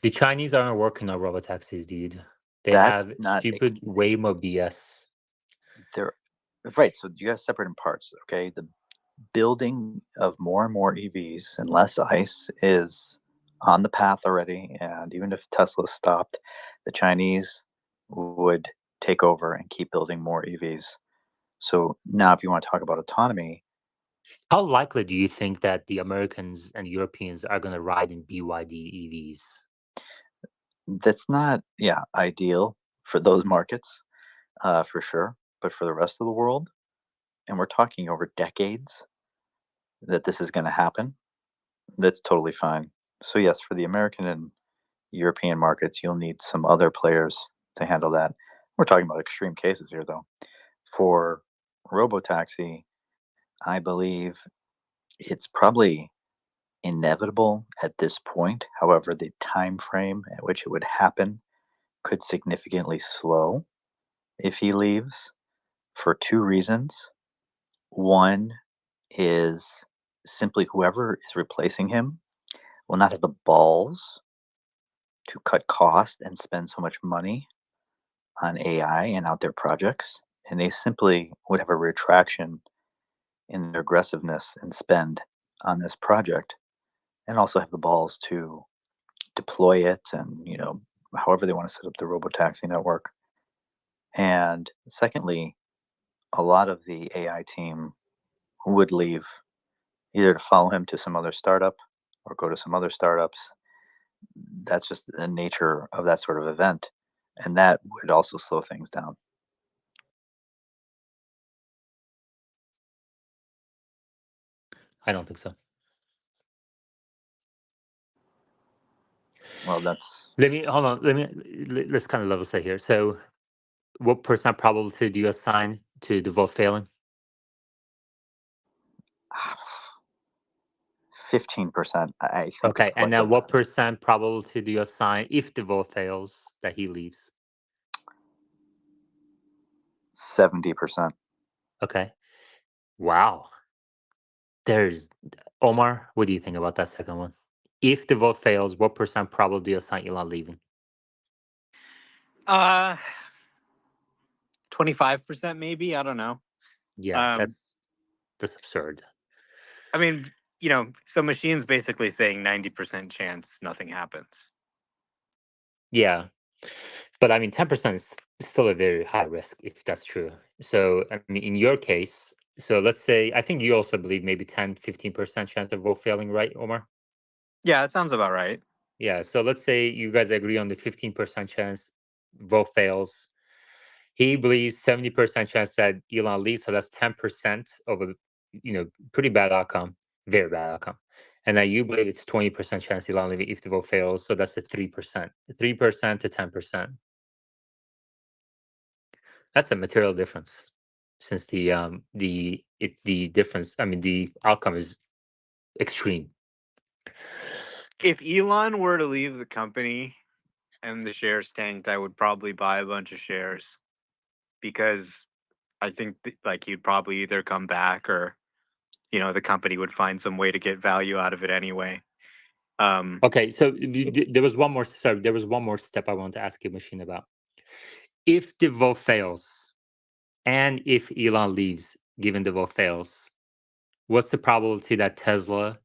The Chinese aren't working on robotaxis, dude. They That's have not stupid Waymo BS. They're right. So you have separate in parts. Okay, the building of more and more EVs and less ICE is on the path already. And even if Tesla stopped, the Chinese would take over and keep building more EVs. So now, if you want to talk about autonomy, How likely do you think that the Americans and Europeans are going to ride in BYD EVs? that's not, ideal for those markets, for sure. But for the rest of the world, and we're talking over decades that this is going to happen, that's totally fine. So yes, for the American and European markets, you'll need some other players to handle that. We're talking about extreme cases here, though. For robotaxi, I believe it's probably inevitable at this point. However, the time frame at which it would happen could significantly slow if he leaves for two reasons. One is simply whoever is replacing him will not have the balls to cut cost and spend so much money on AI and out there projects, and they simply would have a retraction in their aggressiveness and spend on this project, and also have the balls to deploy it and however they want to set up the robotaxi network. And secondly, a lot of the AI team would leave either to follow him to some other startup or go to some other startups. That's just the nature of that sort of event, and that would also slow things down. I don't think so. Well, that's Hold on. Let's kind of level set here. So, what percent probability do you assign to the vote failing? 15%. I think. Okay, and now what percent probability do you assign if the vote fails that he leaves? 70%. Okay. Wow. There's Omar. What do you think about that second one? If the vote fails, what percent probability do you assign Elon leaving? 25% maybe. I don't know. Yeah, that's absurd. I mean, so machine's basically saying 90% chance nothing happens. Yeah, but I mean, 10% is still a very high risk if that's true. So, I mean, in your case, so let's say, I think you also believe maybe 10, 15% chance of vote failing, right, Omar? Yeah, that sounds about right. Yeah. So let's say you guys agree on the 15% chance vote fails. He believes 70% chance that Elon leaves, so that's 10% of a pretty bad outcome, very bad outcome. And then you believe it's 20% chance Elon leaves if the vote fails, so that's a 3%, 3% to 10%. That's a material difference, since the difference. I mean, the outcome is extreme. If Elon were to leave the company and the shares tanked, I would probably buy a bunch of shares because I think like he'd probably either come back or the company would find some way to get value out of it anyway. Okay, so there was one more. Sorry, there was one more step I wanted to ask you, Machine, about. If the vote fails, and if Elon leaves, given the vote fails, what's the probability that Tesla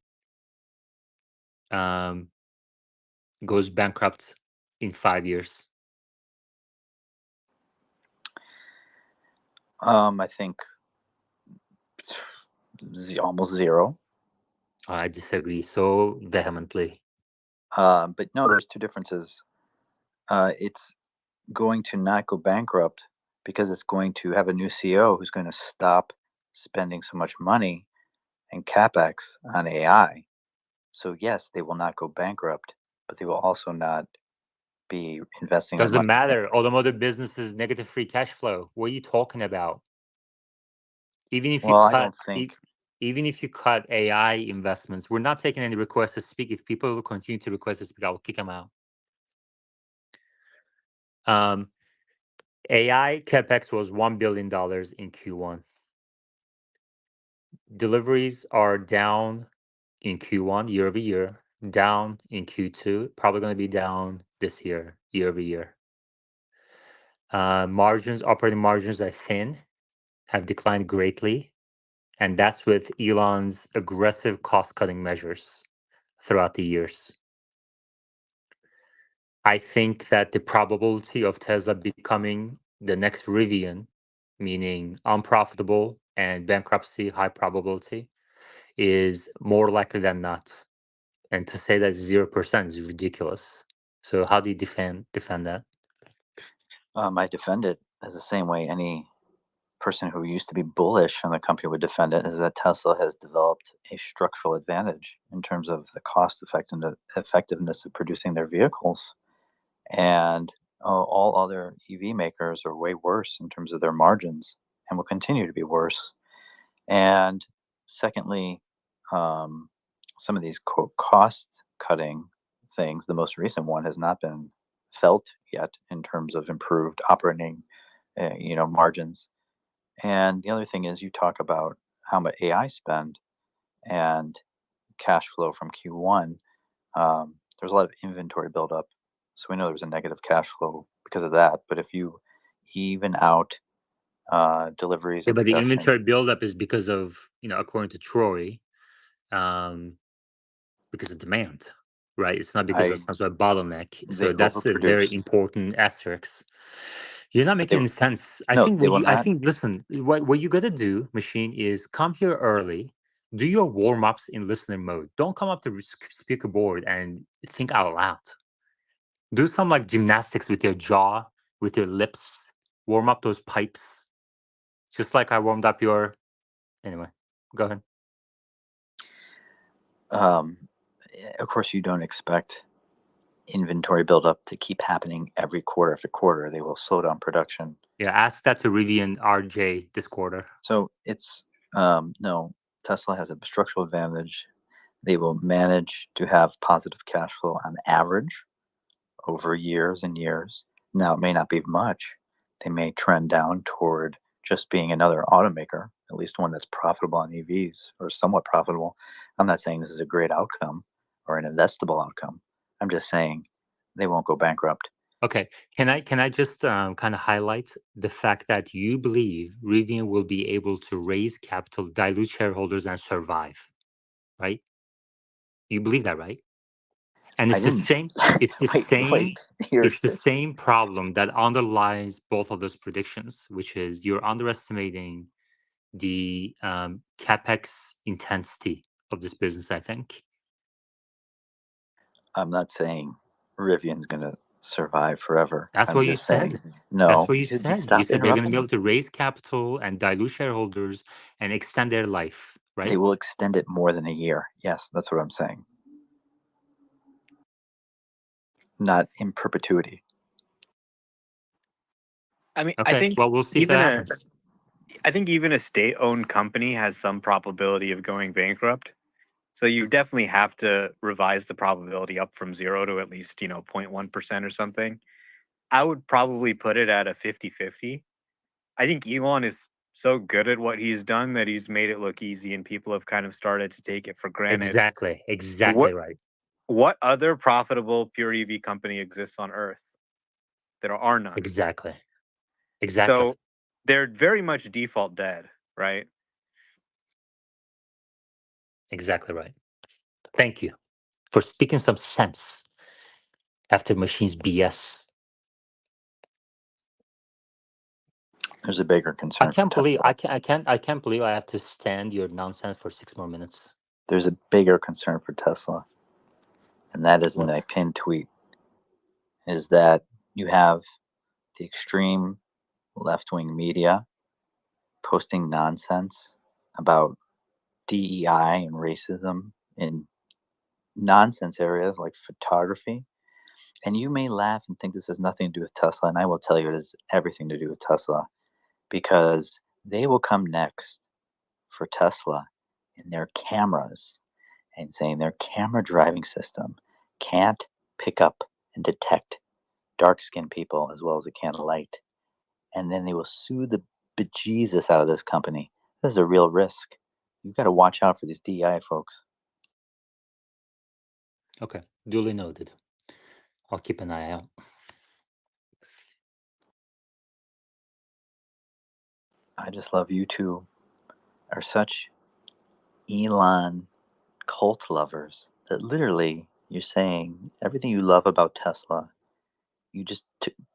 goes bankrupt in 5 years? I think almost zero. I disagree so vehemently. But no, there's two differences. It's going to not go bankrupt because it's going to have a new CEO who's going to stop spending so much money and capex on AI. So yes, they will not go bankrupt, but they will also not be investing their Doesn't money. matter. Automotive business is negative free cash flow. What are you talking about? Even if you Well, I cut, don't think. even if you cut AI investments, we're not taking any requests to speak. If people will continue to request to speak, I will kick them out. AI capex was $1 billion in Q1. Deliveries are down in Q1 year over year, down in Q2, probably going to be down this year over year. Operating margins are thin, have declined greatly, and that's with Elon's aggressive cost-cutting measures throughout the years. I think that the probability of Tesla becoming the next Rivian, meaning unprofitable and bankruptcy, high probability, is more likely than not. And to say that 0% is ridiculous. So how do you defend that? I defend it as the same way any person who used to be bullish on the company would defend it, is that Tesla has developed a structural advantage in terms of the cost effectiveness of producing their vehicles. And all other EV makers are way worse in terms of their margins and will continue to be worse. And secondly, some of these cost cutting things, the most recent one has not been felt yet in terms of improved operating margins. And the other thing is, you talk about how much AI spend and cash flow from Q1. There's a lot of inventory buildup, so we know there's a negative cash flow because of that. But if you even out deliveries Yeah, and but the production, inventory buildup is because of, according to Troy, because of demand, right? It's not because of some sort of bottleneck. they So that's a very overproduced. important asterisk. You're not But they making any sense. I no, think they will not. listen, what you gotta do, Machine, is come here early, do your warm-ups in listener mode. Don't come up to speaker board and think out loud. Do some like gymnastics with your jaw, with your lips. Warm up those pipes. Just like I warmed up your. Anyway, go ahead. Of course, you don't expect inventory buildup to keep happening every quarter after quarter. They will slow down production. Yeah, ask that to Rivian RJ this quarter. So it's no, Tesla has a structural advantage. They will manage to have positive cash flow on average over years and years. Now, it may not be much. They may trend down toward just being another automaker, at least one that's profitable on EVs or somewhat profitable. I'm not saying this is a great outcome or an investable outcome. I'm just saying they won't go bankrupt. Okay, can I just kind of highlight the fact that you believe Rivian will be able to raise capital, dilute shareholders, and survive, right? You believe that, right? And it's the same. It's the same. It's the same problem that underlies both of those predictions, which is you're underestimating the capex intensity of this business, I think. I'm not saying Rivian's going to survive forever. That's I'm what you just saying, said. That's no, what you you said. You stop said they're going to be interrupting able me. to raise capital and dilute shareholders and extend their life, They right? will extend it more than a year. Yes, that's what I'm saying. Not in perpetuity. I mean, I Okay. think Well, we'll see if that happens. even a state-owned company has some probability of going bankrupt. So you definitely have to revise the probability up from 0 to at least, 0.1% or something. I would probably put it at a 50-50. I think Elon is so good at what he's done that he's made it look easy and people have kind of started to take it for granted. Exactly. Exactly right. What other profitable pure EV company exists on Earth? There are none. Exactly. Exactly. So they're very much default dead, right? Exactly right. Thank you for speaking some sense after machines BS. There's a bigger I concern for can't believe Tesla. I can't believe I have to stand your nonsense for 6 more minutes. There's a bigger concern for Tesla, and that is in What? my pinned tweet, is that you have the extreme left-wing media posting nonsense about DEI and racism in nonsense areas like photography. And you may laugh and think this has nothing to do with Tesla, and I will tell you it has everything to do with Tesla, because they will come next for Tesla in their cameras and saying their camera driving system can't pick up and detect dark skinned people as well as it can light. And then they will sue the bejesus out of this company. This is a real risk. You've got to watch out for these DEI folks. Okay. Duly noted. I'll keep an eye out. I just love you two are such Elon cult lovers that literally you're saying everything you love about Tesla, you just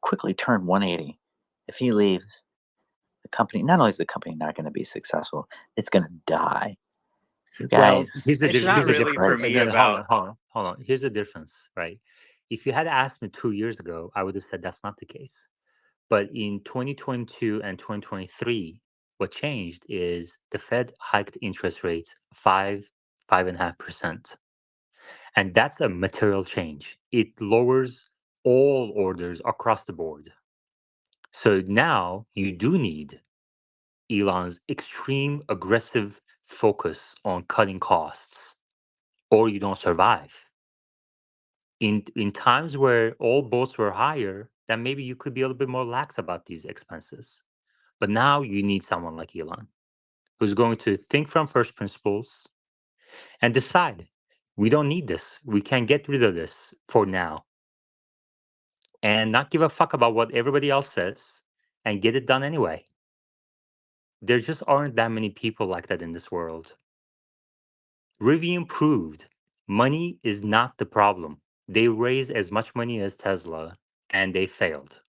quickly turn 180. If he leaves, the company, not only is the company not going to be successful, it's going to die. You Well, guys, here's the It's here's not the Jesus really for difference. Christ. me No, no, hold about on, hold on, hold on. Here's the difference, right? If you had asked me 2 years ago, I would have said that's not the case. But in 2022 and 2023, what changed is the Fed hiked interest rates 5.5%. And that's a material change. It lowers all orders across the board. So now you do need Elon's extreme aggressive focus on cutting costs, or you don't survive. In times where all boats were higher, then maybe you could be a little bit more lax about these expenses. But now you need someone like Elon who's going to think from first principles and decide we don't need this. We can get rid of this for now and not give a fuck about what everybody else says and get it done anyway. There just aren't that many people like that in this world. Rivian proved money is not the problem. They raised as much money as Tesla and they failed.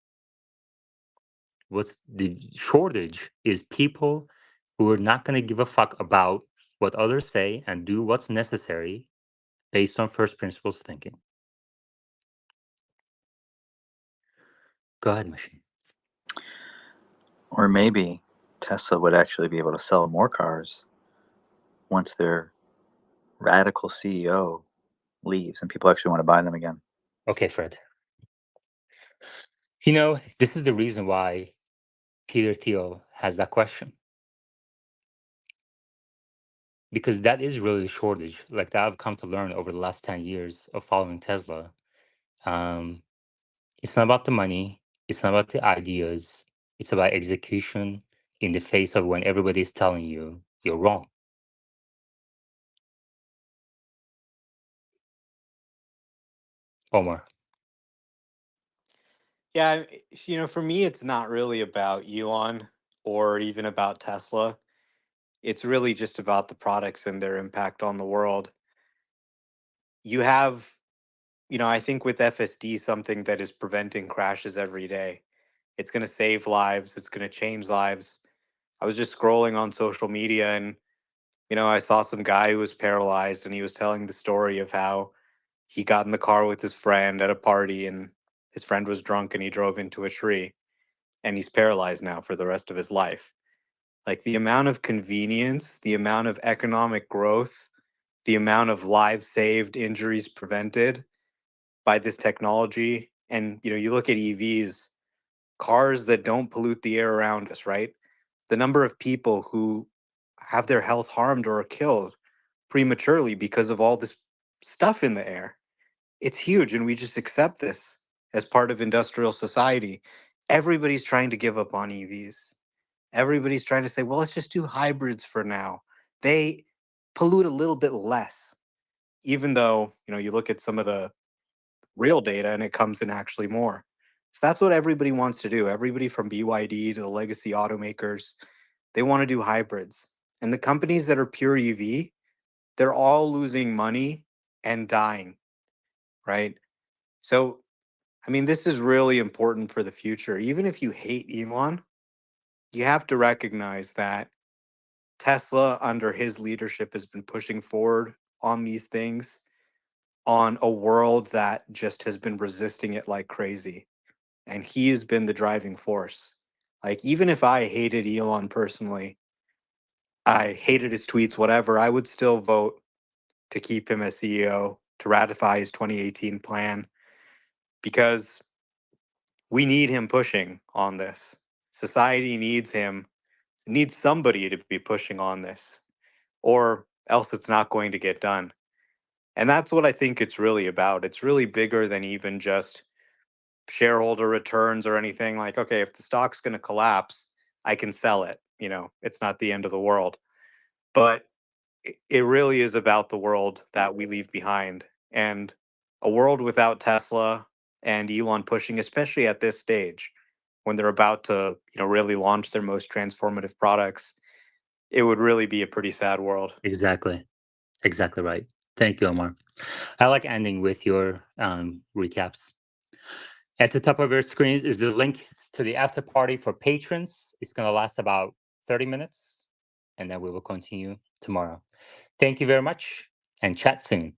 What's the shortage is people who are not going to give a fuck about what others say and do what's necessary based on first principles thinking. Go ahead, machine. Or maybe Tesla would actually be able to sell more cars once their radical CEO leaves and people actually want to buy them again. Okay, Fred. You know, this is the reason why Peter Thiel has that question. Because that is really the shortage. Like that I've come to learn over the last 10 years of following Tesla. It's not about the money. It's not about the ideas. It's about execution in the face of when everybody's telling you you're wrong. Omar. Yeah, for me, it's not really about Elon or even about Tesla. It's really just about the products and their impact on the world. You have, I think with FSD, something that is preventing crashes every day. It's going to save lives, it's going to change lives. I was just scrolling on social media and, I saw some guy who was paralyzed and he was telling the story of how he got in the car with his friend at a party, and his friend was drunk and he drove into a tree, and he's paralyzed now for the rest of his life. Like the amount of convenience, the amount of economic growth, the amount of lives saved, injuries prevented by this technology. And you look at EVs, cars that don't pollute the air around us, right? The number of people who have their health harmed or are killed prematurely because of all this stuff in the air. It's huge, and we just accept this as part of industrial society. Everybody's trying to give up on EVs. Everybody's trying to say, well, let's just do hybrids for now. They pollute a little bit less, even though, you look at some of the real data and it comes in actually more. So that's what everybody wants to do. Everybody from BYD to the legacy automakers, they want to do hybrids. And the companies that are pure EV, they're all losing money and dying, right? So, I mean, this is really important for the future. Even if you hate Elon, you have to recognize that Tesla, under his leadership, has been pushing forward on these things on a world that just has been resisting it like crazy. And he has been the driving force. Like, even if I hated Elon personally, I hated his tweets, whatever, I would still vote to keep him as CEO, to ratify his 2018 plan, because we need him pushing on this. Society needs him, needs somebody to be pushing on this, or else it's not going to get done. And that's what I think it's really about. It's really bigger than even just shareholder returns or anything. Like, okay, if the stock's going to collapse, I can sell it. It's not the end of the world. But it really is about the world that we leave behind. And a world without Tesla and Elon pushing, especially at this stage, when they're about to, really launch their most transformative products, it would really be a pretty sad world. Exactly. Exactly right. Thank you, Omar. I like ending with your recaps. At the top of your screens is the link to the after party for patrons. It's going to last about 30 minutes, and then we will continue tomorrow. Thank you very much, and chat soon.